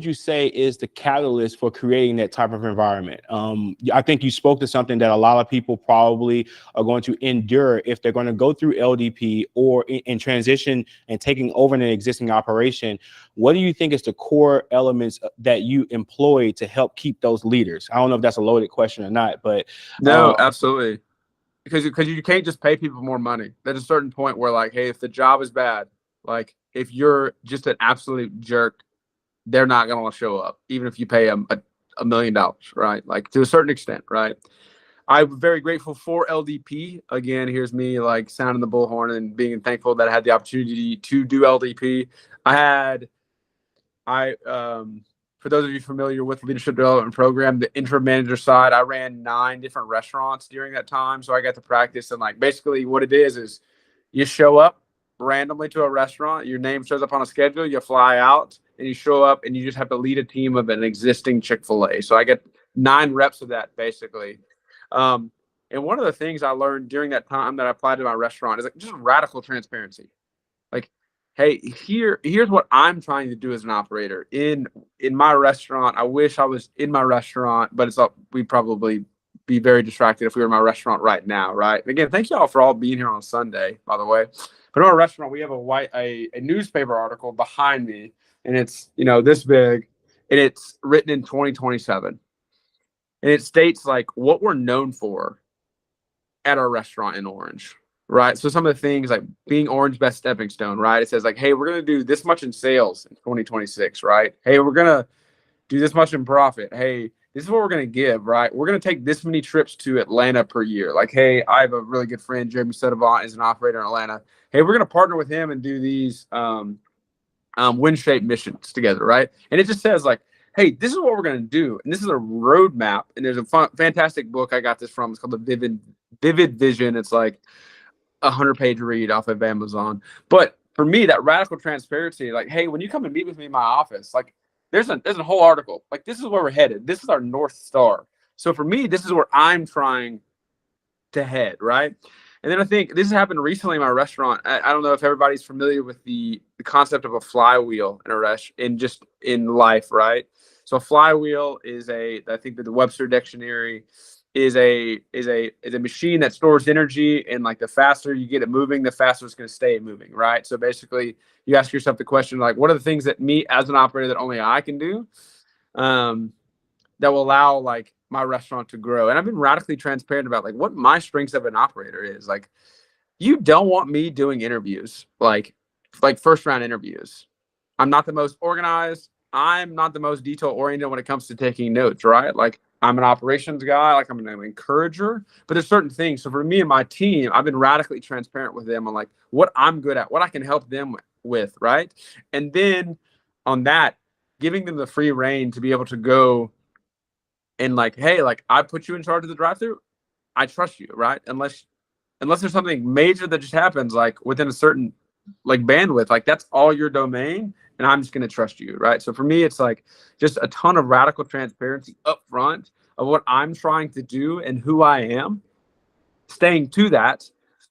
you say is the catalyst for creating that type of environment? I think you spoke to something that a lot of people probably are going to endure if they're going to go through LDP or in transition and taking over an existing operation. What do you think is the core elements that you employ to help keep those leaders? I don't know if that's a loaded question or not, but no, absolutely. Because you can't just pay people more money. There's a certain point where like, hey, if the job is bad, like if you're just an absolute jerk, they're not going to show up, even if you pay them $1 million, right? Like to a certain extent, right? I'm very grateful for LDP. Again, here's me like sounding the bullhorn and being thankful that I had the opportunity to do LDP. For those of you familiar with the leadership development program, the interim manager side, I ran 9 different restaurants during that time. So I got to practice, and like basically what it is you show up randomly to a restaurant, your name shows up on a schedule, you fly out and you show up and you just have to lead a team of an existing Chick-fil-A. So I get 9 reps of that basically. And one of the things I learned during that time that I applied to my restaurant is like just radical transparency. Like, hey, here's what I'm trying to do as an operator in my restaurant. I wish I was in my restaurant, but we'd probably be very distracted if we were in my restaurant right now, right? And again, thank you all for all being here on Sunday, by the way. But in our restaurant, we have a newspaper article behind me, and it's this big, and it's written in 2027, and it states like what we're known for at our restaurant in Orange, right? So some of the things like being Orange best stepping stone, right? It says like, hey, we're gonna do this much in sales in 2026, right? Hey, we're gonna do this much in profit. Hey, this is what we're going to give, right? We're going to take this many trips to Atlanta per year. Like, hey, I have a really good friend, Jeremy Sedevant, is an operator in Atlanta. Hey, we're going to partner with him and do these wind-shaped missions together, right? And it just says like, hey, this is what we're going to do. And this is a roadmap. And there's a fantastic book I got this from. It's called The Vivid Vision. It's like a 100-page read off of Amazon. But for me, that radical transparency, like, hey, when you come and meet with me in my office, like, there's a whole article. Like, this is where we're headed. This is our North Star. So for me, this is where I'm trying to head, right? And then I think this has happened recently in my restaurant. I don't know if everybody's familiar with the concept of a flywheel in life, right? So a flywheel is I think that the Webster Dictionary is a machine that stores energy, and like the faster you get it moving, the faster it's going to stay moving, right? So basically you ask yourself the question, like, what are the things that me as an operator that only I can do that will allow like my restaurant to grow? And I've been radically transparent about like what my strengths of an operator is. Like, you don't want me doing interviews, like first round interviews. I'm not the most organized. I'm not the most detail oriented when it comes to taking notes, right? Like, I'm an operations guy, like I'm an encourager, but there's certain things. So for me and my team, I've been radically transparent with them on like what I'm good at, what I can help them with, right? And then on that, giving them the free reign to be able to go and like, hey, like I put you in charge of the drive-thru. I trust you, right? Unless unless there's something major that just happens, like within a certain like bandwidth, like that's all your domain, and I'm just going to trust you, right? So for me, it's like just a ton of radical transparency up front of what I'm trying to do and who I am, staying to that,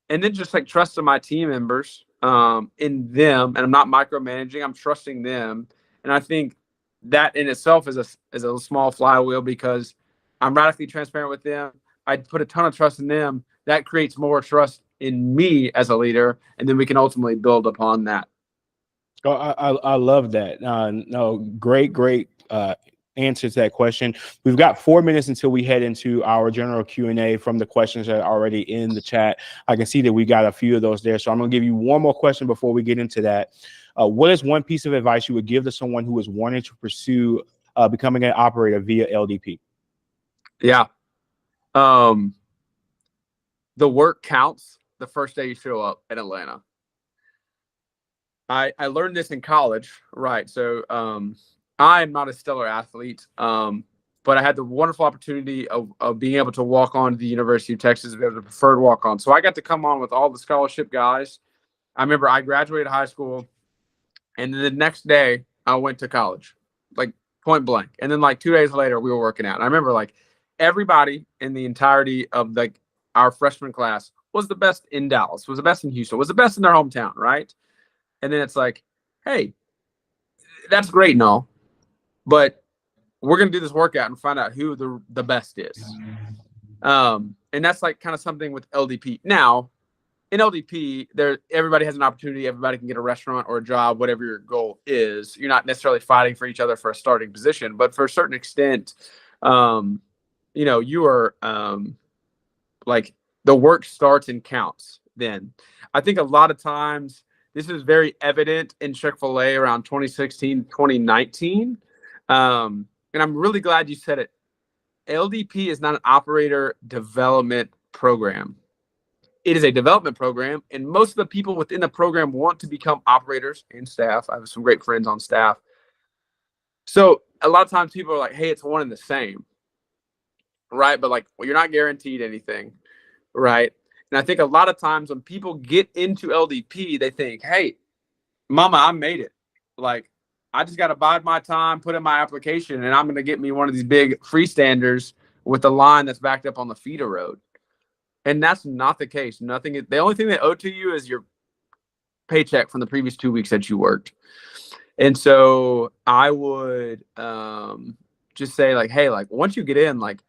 and then just like trusting my team members in them, and I'm not micromanaging, I'm trusting them. And I think that in itself is a small flywheel, because I'm radically transparent with them. I put a ton of trust in them. That creates more trust in me as a leader, and then we can ultimately build upon that. Oh, I love that. No, great answer to that question. We've got 4 minutes until we head into our general Q&A from the questions that are already in the chat. I can see that we got a few of those there. So I'm going to give you one more question before we get into that. What is one piece of advice you would give to someone who is wanting to pursue becoming an operator via LDP? Yeah. The work counts the first day you show up in Atlanta. I learned this in college, right? So I'm not a stellar athlete, but I had the wonderful opportunity of being able to walk on to the University of Texas as a preferred walk-on. So I got to come on with all the scholarship guys. I remember I graduated high school, and then the next day I went to college, like point blank. And then like 2 days later, we were working out. And I remember like everybody in the entirety of like our freshman class was the best in Dallas, was the best in Houston, was the best in their hometown, right? And then it's like, hey, that's great and all, but we're going to do this workout and find out who the best is. And that's like kind of something with LDP. Now, in LDP, everybody has an opportunity. Everybody can get a restaurant or a job, whatever your goal is. You're not necessarily fighting for each other for a starting position, but for a certain extent, you are like the work starts and counts then. I think a lot of times this is very evident in Chick-fil-A around 2016, 2019. And I'm really glad you said it. LDP is not an operator development program. It is a development program, and most of the people within the program want to become operators and staff. I have some great friends on staff. So a lot of times people are like, hey, it's one and the same, right? But like, well, you're not guaranteed anything, right? And I think a lot of times when people get into LDP, they think, hey, mama, I made it. Like, I just got to bide my time, put in my application, and I'm going to get me one of these big freestanders with a line that's backed up on the feeder road. And that's not the case. The only thing they owe to you is your paycheck from the previous 2 weeks that you worked. And so I would just say like, hey, like once you get in, like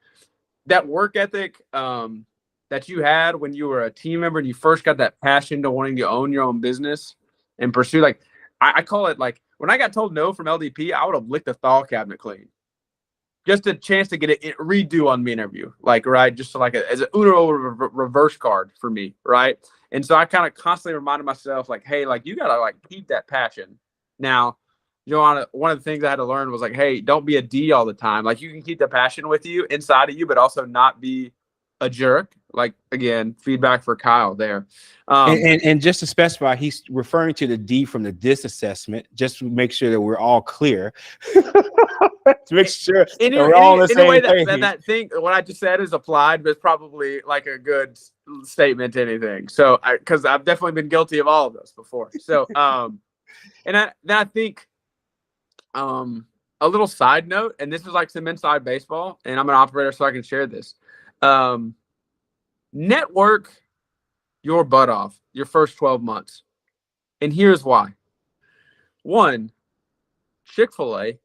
that work ethic that you had when you were a team member and you first got that passion to wanting to own your own business and pursue, like, I call it like when I got told no from LDP, I would have licked the thaw cabinet clean. Just a chance to get it redo on me interview, like, right? Just like as an Uno reverse card for me, right? And so I kind of constantly reminded myself, like, hey, like you gotta like keep that passion. Now, Joanna, one of the things I had to learn was like, hey, don't be a D all the time. Like you can keep the passion with you inside of you, but also not be a jerk. Like again, feedback for Kyle there. And just to specify, he's referring to the D from the DIS assessment, just to make sure that we're all clear. To make sure we're all the same way page. that thing, what I just said is applied, but it's probably like a good statement to anything. So, because I've definitely been guilty of all of those before. So, and I think, a little side note, and this is like some inside baseball, and I'm an operator, so I can share this. Network your butt off your first 12 months. And here's why. One, Chick-fil-A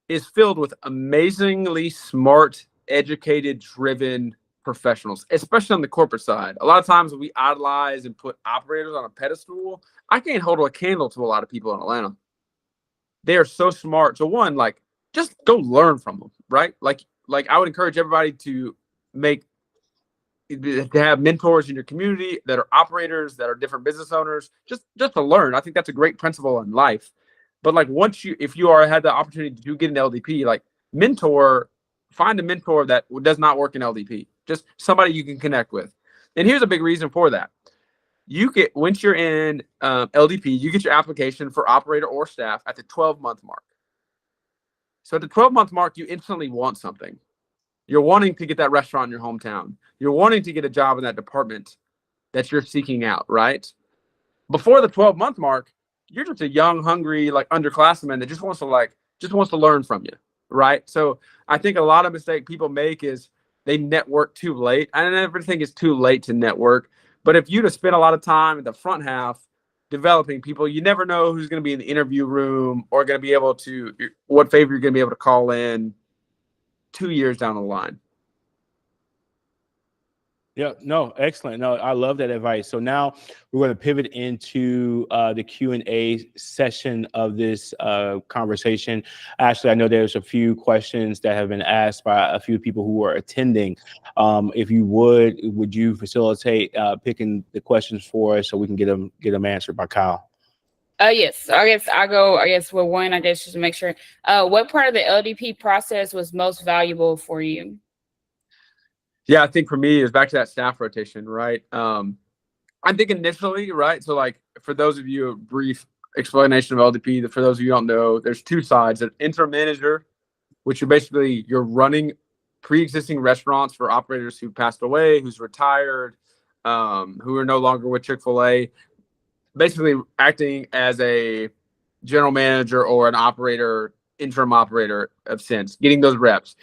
is filled with amazingly smart, educated, driven professionals, especially on the corporate side. A lot of times we idolize and put operators on a pedestal. I can't hold a candle to a lot of people in Atlanta. They are so smart. So one, like, just go learn from them, right? Like I would encourage everybody to have mentors in your community that are operators, that are different business owners, just to learn. I think that's a great principle in life. But like if you had the opportunity to get an LDP, like find a mentor that does not work in LDP, just somebody you can connect with. And here's a big reason for that. Once you're in LDP, you get your application for operator or staff at the 12-month mark. So at the 12-month mark, you instantly want something. You're wanting to get that restaurant in your hometown. You're wanting to get a job in that department. that you're seeking out, right? Before the 12-month mark, you're just a young, hungry, like underclassman that just wants to learn from you, right? So I think a lot of mistake people make is they network too late. I never think it's too late to network, but if you just spend a lot of time in the front half developing people, you never know who's going to be in the interview room or going to be able to what favor you're going to be able to call in 2 years down the line. Yeah, no, excellent. No, I love that advice. So now we're going to pivot into the Q&A session of this conversation. Ashley, I know there's a few questions that have been asked by a few people who are attending. If you would you facilitate picking the questions for us so we can get them answered by Kyle? Yes, I guess I'll go, with one, just to make sure. What part of the LDP process was most valuable for you? Yeah, I think for me, it's back to that staff rotation, right? I think initially, right? So like for those of you, a brief explanation of LDP, for those of you who don't know, there's two sides. An interim manager, which you're running pre-existing restaurants for operators who passed away, who's retired, who are no longer with Chick-fil-A, basically acting as a general manager or an operator, interim operator of sense, getting those reps.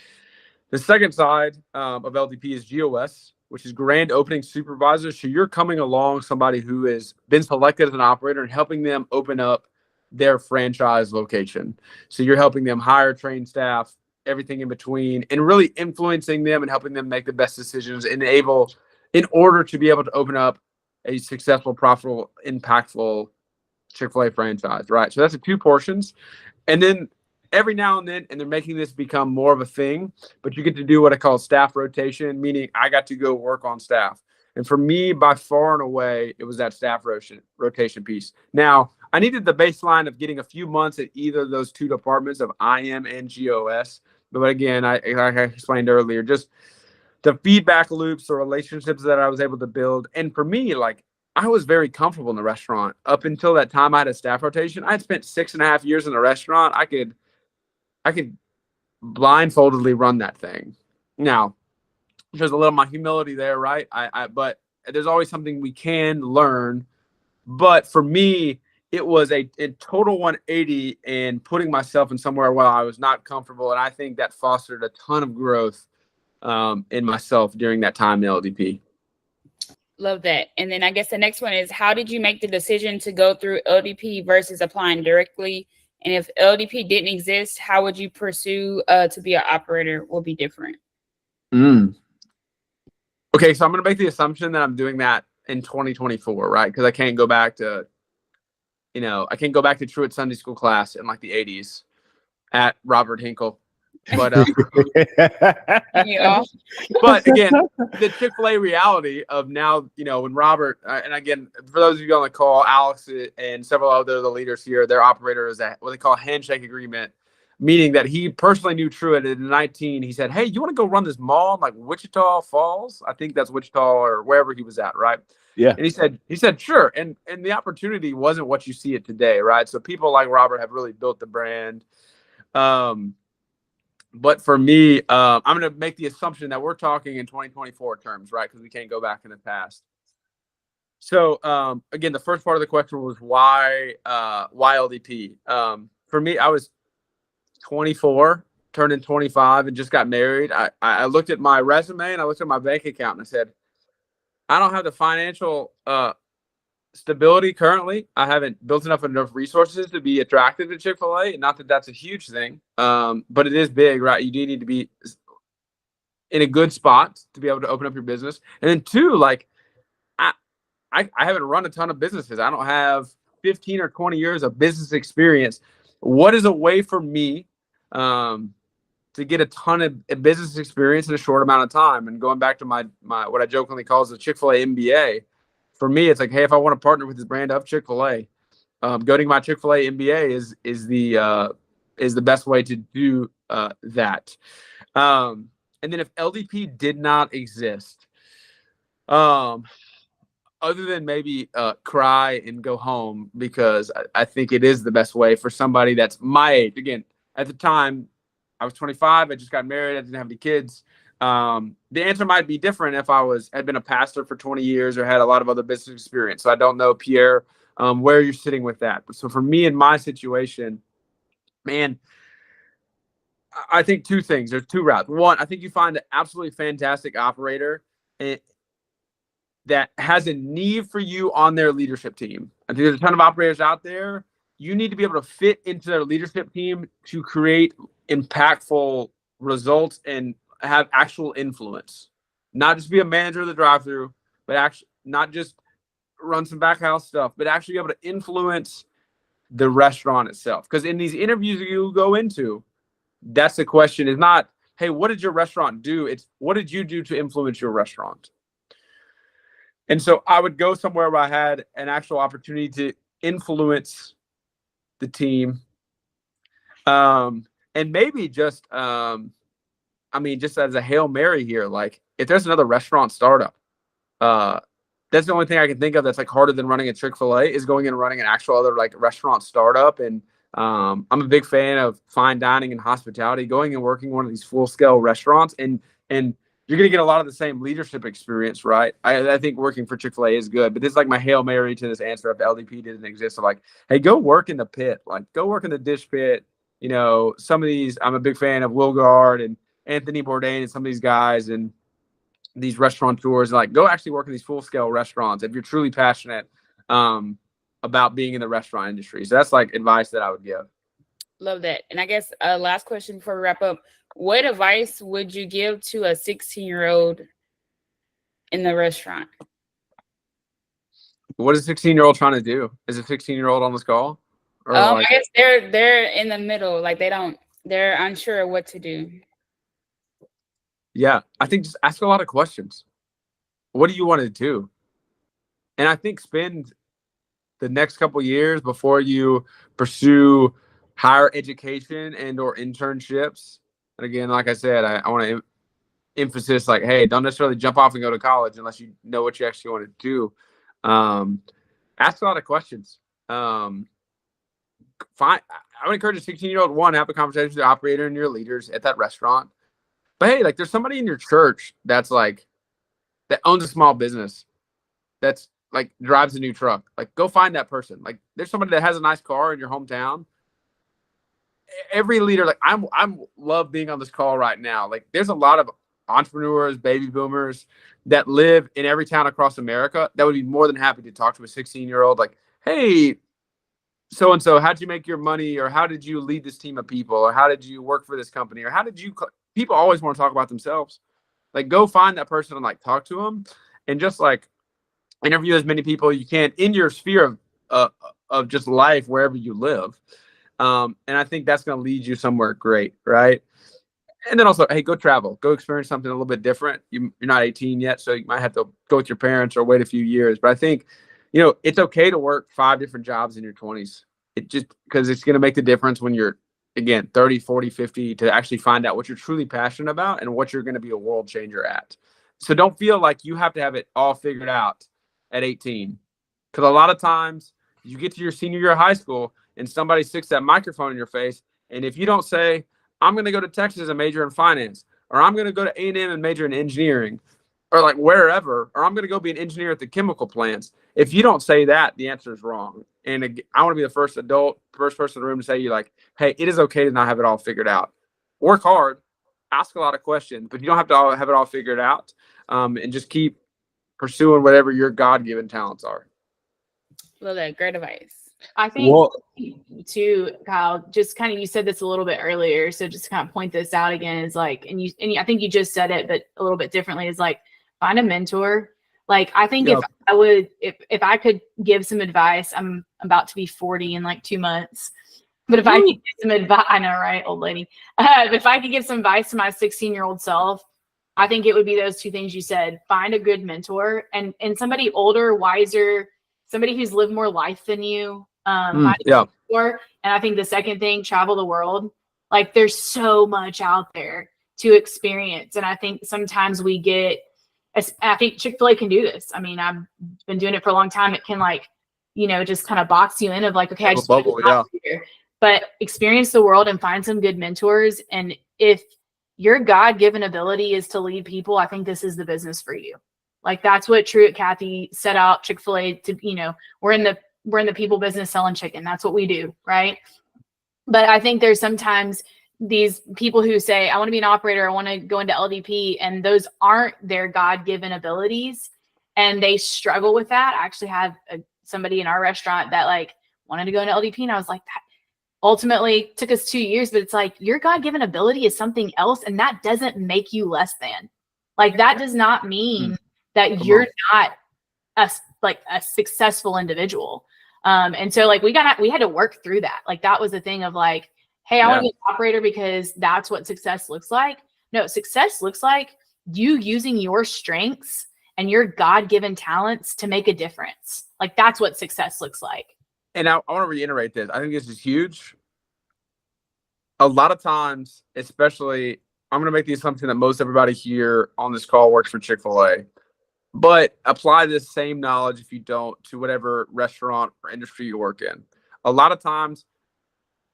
The second side of LDP is GOS, which is grand opening supervisor. So you're coming along somebody who has been selected as an operator and helping them open up their franchise location. So you're helping them hire, train staff, everything in between, and really influencing them and helping them make the best decisions in order to be able to open up a successful, profitable, impactful Chick-fil-A franchise, right? So that's the two portions. And then every now and then, and they're making this become more of a thing, but you get to do what I call staff rotation, meaning I got to go work on staff. And for me, by far and away, it was that staff rotation piece. Now, I needed the baseline of getting a few months at either of those two departments of IM and GOS. But again, like I explained earlier, just the feedback loops or relationships that I was able to build. And for me, like, I was very comfortable in the restaurant. Up until that time I had a staff rotation. I had spent 6.5 years in the restaurant. I could blindfoldedly run that thing. Now, there's a little of my humility there, right? But there's always something we can learn. But for me, it was a total 180 and putting myself in somewhere where I was not comfortable. And I think that fostered a ton of growth in myself during that time in LDP. Love that. And then I guess the next one is, how did you make the decision to go through LDP versus applying directly? And if LDP didn't exist, how would you pursue to be an operator? Will be different. Okay, so I'm going to make the assumption that I'm doing that in 2024, right? Because I can't go back to, Truett Sunday School class in like the 80s at Robert Hinkle. But Yeah. but again, the Chick-fil-A reality of now, when Robert and again, for those of you on the call, Alex and several other the leaders here, their operator is at what they call a handshake agreement, meaning that he personally knew Truett in 19. He said, "Hey, you want to go run this mall in like Wichita Falls? I think that's Wichita or wherever he was at, right?" Yeah. And he said, "Sure." And the opportunity wasn't what you see it today, right? So people like Robert have really built the brand. But for me, I'm going to make the assumption that we're talking in 2024 terms, right? Because we can't go back in the past. So again, the first part of the question was why LDP? For me, I was 24, turning 25, and just got married. I looked at my resume and I looked at my bank account and I said, I don't have the financial stability currently. I haven't built enough resources to be attracted to Chick-fil-A. Not that that's a huge thing, but it is big, right? You do need to be in a good spot to be able to open up your business. And then two, like I haven't run a ton of businesses. I don't have 15 or 20 years of business experience. What is a way for me to get a ton of business experience in a short amount of time? And going back to my what I jokingly call the Chick-fil-A MBA. For me, it's like, hey, if I want to partner with this brand of Chick-fil-A, going to my Chick-fil-A MBA is the best way to do that. And then if LDP did not exist, other than maybe cry and go home, because I think it is the best way for somebody that's my age. Again, at the time, I was 25. I just got married. I didn't have any kids. The answer might be different if I had been a pastor for 20 years or had a lot of other business experience. So I don't know, Pierre, where you're sitting with that. So for me in my situation, man, I think two things. There's two routes. One, I think you find an absolutely fantastic operator that has a need for you on their leadership team. I think there's a ton of operators out there. You need to be able to fit into their leadership team to create impactful results and have actual influence. Not just be a manager of the drive-through, but actually not just run some back house stuff, but actually be able to influence the restaurant itself. Because in these interviews you go into, that's the question. Is not, hey, what did your restaurant do? It's what did you do to influence your restaurant? And so I would go somewhere where I had an actual opportunity to influence the team. And maybe just, just as a Hail Mary here, like if there's another restaurant startup, that's the only thing I can think of that's like harder than running a Chick-fil-A is going in and running an actual other like restaurant startup. And I'm a big fan of fine dining and hospitality, going and working one of these full scale restaurants, and you're going to get a lot of the same leadership experience, right? I think working for Chick-fil-A is good, but this is like my Hail Mary to this answer if LDP didn't exist. So like, hey, go work in the pit, like go work in the dish pit. You know, some of these, I'm a big fan of Will Gard and Anthony Bourdain and some of these guys and these restaurateurs, like go actually work in these full scale restaurants if you're truly passionate about being in the restaurant industry. So that's like advice that I would give. Love that. And I guess last question before we wrap up, what advice would you give to a 16-year-old in the restaurant? What is a 16-year-old trying to do? Is a 16-year-old on this call? Or I guess they're in the middle. Like they're unsure of what to do. Yeah, I think just ask a lot of questions. What do you want to do? And I think spend the next couple of years before you pursue higher education and or internships. And again, like I said, I want to emphasis like, hey, don't necessarily jump off and go to college unless you know what you actually want to do. Ask a lot of questions. I would encourage a 16-year-old, one, have a conversation with the operator and your leaders at that restaurant. But hey, like there's somebody in your church that's like, that owns a small business that's like drives a new truck. Like go find that person. Like there's somebody that has a nice car in your hometown. Every leader, like I'm love being on this call right now. Like there's a lot of entrepreneurs, baby boomers that live in every town across America that would be more than happy to talk to a 16-year-old. Like, hey, so-and-so, how'd you make your money? Or how did you lead this team of people? Or how did you work for this company? Or how did you, people always want to talk about themselves. Like go find that person and like talk to them and just like interview as many people you can in your sphere of just life, wherever you live. And I think that's going to lead you somewhere great. Right. And then also, hey, go travel, go experience something a little bit different. You're not 18 yet, so you might have to go with your parents or wait a few years. But I think, it's okay to work 5 different jobs in your 20s. It just because it's going to make the difference when you're, again, 30, 40, 50 to actually find out what you're truly passionate about and what you're going to be a world changer at. So don't feel like you have to have it all figured out at 18. Because a lot of times you get to your senior year of high school and somebody sticks that microphone in your face. And if you don't say, I'm going to go to Texas and major in finance, or I'm going to go to A&M and major in engineering, or like wherever, or I'm going to go be an engineer at the chemical plants. If you don't say that, the answer is wrong. And I want to be the first person in the room to say you like, hey, it is okay to not have it all figured out. Work hard, ask a lot of questions, but you don't have to have it all figured out. And just keep pursuing whatever your God-given talents are. Love that. Great advice. I think too, Kyle, just kind of, you said this a little bit earlier. So just to kind of point this out again is like, and I think you just said it, but a little bit differently is like, find a mentor. Like, I think if I could give some advice, I'm about to be 40 in like 2 months, but if I could give some advice, I know, right? Old lady. But if I could give some advice to my 16-year-old self, I think it would be those 2 things you said. Find a good mentor and somebody older, wiser, somebody who's lived more life than you. Find a mentor. And I think the second thing, travel the world. Like there's so much out there to experience. And I think sometimes we get, I think Chick-fil-A can do this. I mean, I've been doing it for a long time. It can like, just kind of box you in of like, okay, I just bubble, here. But experience the world and find some good mentors. And if your God-given ability is to lead people, I think this is the business for you. Like that's what Truett Kathy set out Chick-fil-A to, you know, we're in the people business selling chicken. That's what we do, right? But I think there's sometimes these people who say, I want to be an operator, I want to go into LDP, and those aren't their God-given abilities, and they struggle with that. I actually had somebody in our restaurant that like wanted to go into LDP, and I was like, that ultimately took us 2 years, but it's like your God-given ability is something else, and that doesn't make you less than. Like that does not mean that you're not a successful individual. And so like we had to work through that. Like that was the thing of like, hey, I want to be an operator because that's what success looks like. No, success looks like you using your strengths and your God-given talents to make a difference. Like that's what success looks like. And I want to reiterate this. I think this is huge. A lot of times, especially, I'm going to make the assumption that most everybody here on this call works for Chick-fil-A. But apply this same knowledge, if you don't, to whatever restaurant or industry you work in. A lot of times,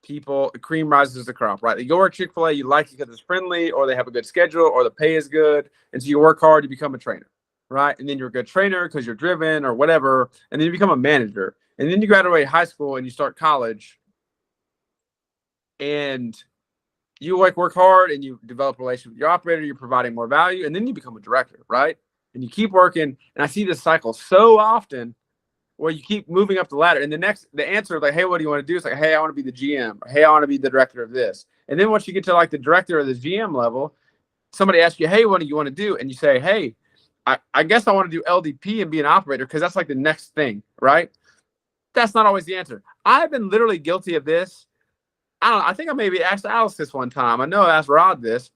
people, cream rises to the crop, right? You go work Chick-fil-A, you like it because it's friendly, or they have a good schedule, or the pay is good. And so you work hard, you become a trainer, right? And then you're a good trainer because you're driven or whatever. And then you become a manager. And then you graduate high school and you start college. And you like work hard and you develop a relationship with your operator, you're providing more value, and then you become a director, right? And you keep working. And I see this cycle so often where you keep moving up the ladder. And the answer is like, hey, what do you want to do? It's like, hey, I want to be the GM. Or, hey, I want to be the director of this. And then once you get to like the director or the GM level, somebody asks you, hey, what do you want to do? And you say, hey, I guess I want to do LDP and be an operator because that's like the next thing, right? That's not always the answer. I've been literally guilty of this. I think I maybe asked Alice this one time. I know I asked Rod this.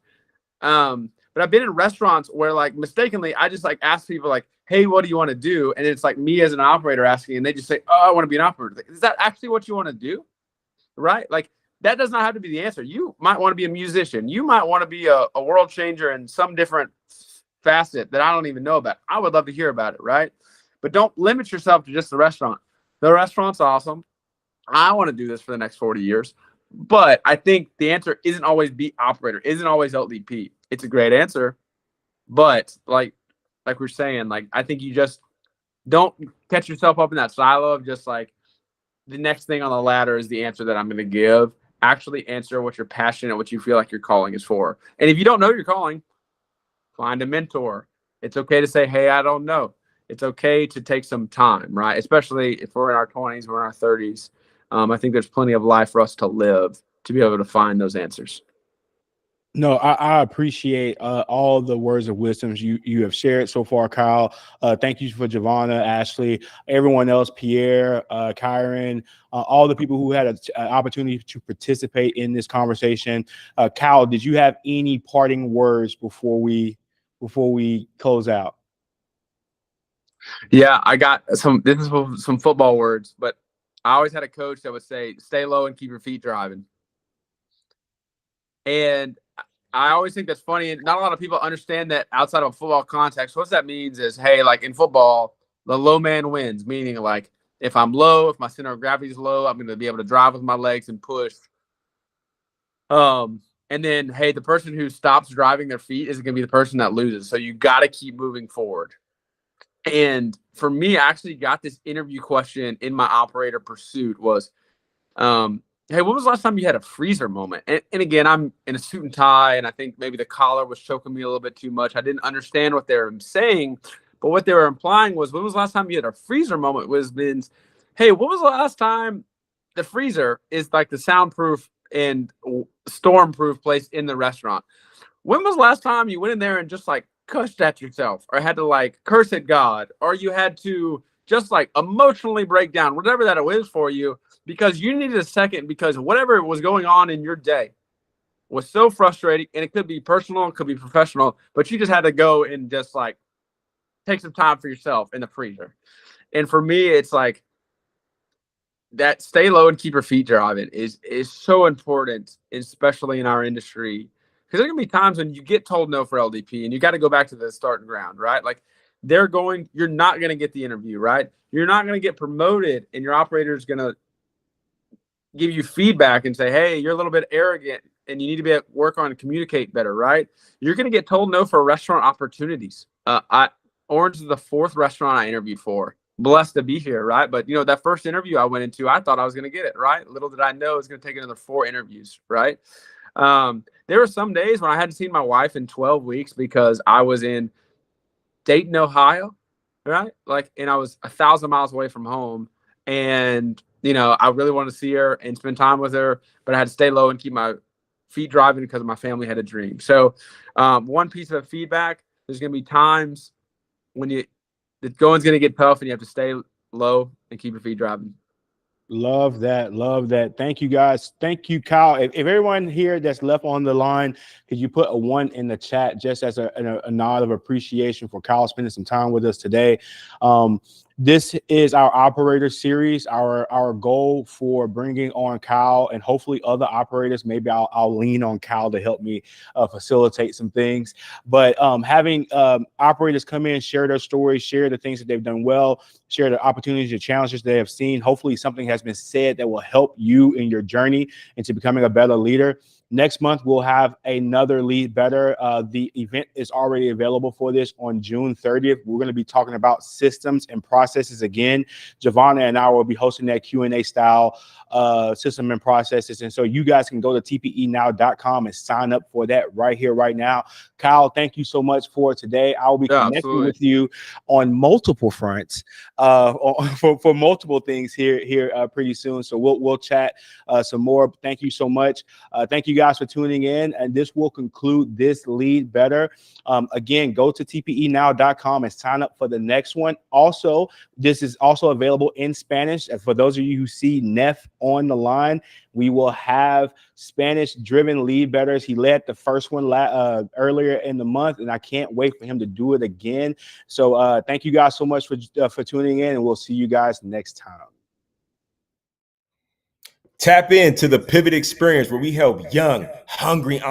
But I've been in restaurants where like mistakenly, I just like ask people like, hey, what do you want to do? And it's like me as an operator asking, and they just say, oh, I want to be an operator. Like, is that actually what you want to do? Right? Like that does not have to be the answer. You might want to be a musician. You might want to be a world changer in some different facet that I don't even know about. I would love to hear about it. Right? But don't limit yourself to just the restaurant. The restaurant's awesome. I want to do this for the next 40 years. But I think the answer isn't always be operator, isn't always LDP. It's a great answer. But like we're saying, like, I think you just don't catch yourself up in that silo of just like the next thing on the ladder is the answer that I'm going to give. Actually answer what you're passionate, what you feel like your calling is for. And if you don't know your calling, find a mentor. It's okay to say, hey, I don't know. It's okay to take some time, right? Especially if we're in our 20s, we're in our 30s. I think there's plenty of life for us to live to be able to find those answers. No, I appreciate all the words of wisdom you have shared so far, Kyle. Thank you for Giovanna, Ashley, everyone else, Pierre, Kyron, all the people who had an opportunity to participate in this conversation. Kyle, did you have any parting words before we close out? Yeah, I got some. This is some football words, but I always had a coach that would say, "Stay low and keep your feet driving." And I always think that's funny. And not a lot of people understand that outside of a football context. What that means is, hey, like in football, the low man wins, meaning like if I'm low, if my center of gravity is low, I'm going to be able to drive with my legs and push. And then, hey, the person who stops driving their feet is going to be the person that loses. So you got to keep moving forward. And for me, I actually got this interview question in my operator pursuit was, hey, when was the last time you had a freezer moment? And again, I'm in a suit and tie, and I think maybe the collar was choking me a little bit too much. I didn't understand what they were saying, but what they were implying was, when was the last time you had a freezer moment? Means, hey, when was the last time the freezer is like the soundproof and stormproof place in the restaurant? When was the last time you went in there and just like cussed at yourself, or had to like curse at God, or you had to just like emotionally break down, whatever that is for you, because you needed a second, because whatever was going on in your day was so frustrating, and it could be personal, it could be professional, but you just had to go and just like take some time for yourself in the freezer. And for me, it's like that stay low and keep your feet driving is so important, especially in our industry. Because there are going to be times when you get told no for LDP and you got to go back to the starting ground, right? Like you're not going to get the interview, right? You're not going to get promoted, and your operator is going to give you feedback and say, hey, you're a little bit arrogant and you need to be at work on communicate better, right? You're going to get told no for restaurant opportunities. Orange is the 4th restaurant I interviewed for. Blessed to be here, right? But you know, that first interview I went into, I thought I was going to get it, right? Little did I know it was going to take another 4 interviews, right? There were some days when I hadn't seen my wife in 12 weeks because I was in Dayton, Ohio, right? Like, and I was 1,000 miles away from home, and you know, I really wanted to see her and spend time with her, but I had to stay low and keep my feet driving because my family had a dream. So, one piece of feedback: there's going to be times when the going's going to get tough and you have to stay low and keep your feet driving. Love that. Love that. Thank you, guys. Thank you, Kyle. If everyone here that's left on the line, could you put a 1 in the chat just as a nod of appreciation for Kyle spending some time with us today? This is our operator series. Our goal for bringing on Kyle and hopefully other operators. Maybe I'll lean on Kyle to help me facilitate some things. But having operators come in, share their stories, share the things that they've done well, share the opportunities, the challenges they have seen. Hopefully something has been said that will help you in your journey into becoming a better leader. Next month, we'll have another Lead Better. The event is already available for this on June 30th. We're going to be talking about systems and processes again. Giovanna and I will be hosting that Q&A style system and processes. And so you guys can go to tpenow.com and sign up for that right here, right now. Kyle, thank you so much for today. I will be connecting with you on multiple fronts for multiple things here pretty soon. So we'll chat some more. Thank you so much. Thank you guys for tuning in, and this will conclude this Lead Better. Again, go to tpenow.com and sign up for the next one. Also, this is also available in Spanish. And for those of you who see Neff on the line, we will have Spanish-driven Lead Betters. He led the first one earlier in the month, and I can't wait for him to do it again. So thank you guys so much for tuning in, and we'll see you guys next time. Tap into the Pivot Experience, where we help young, hungry entrepreneurs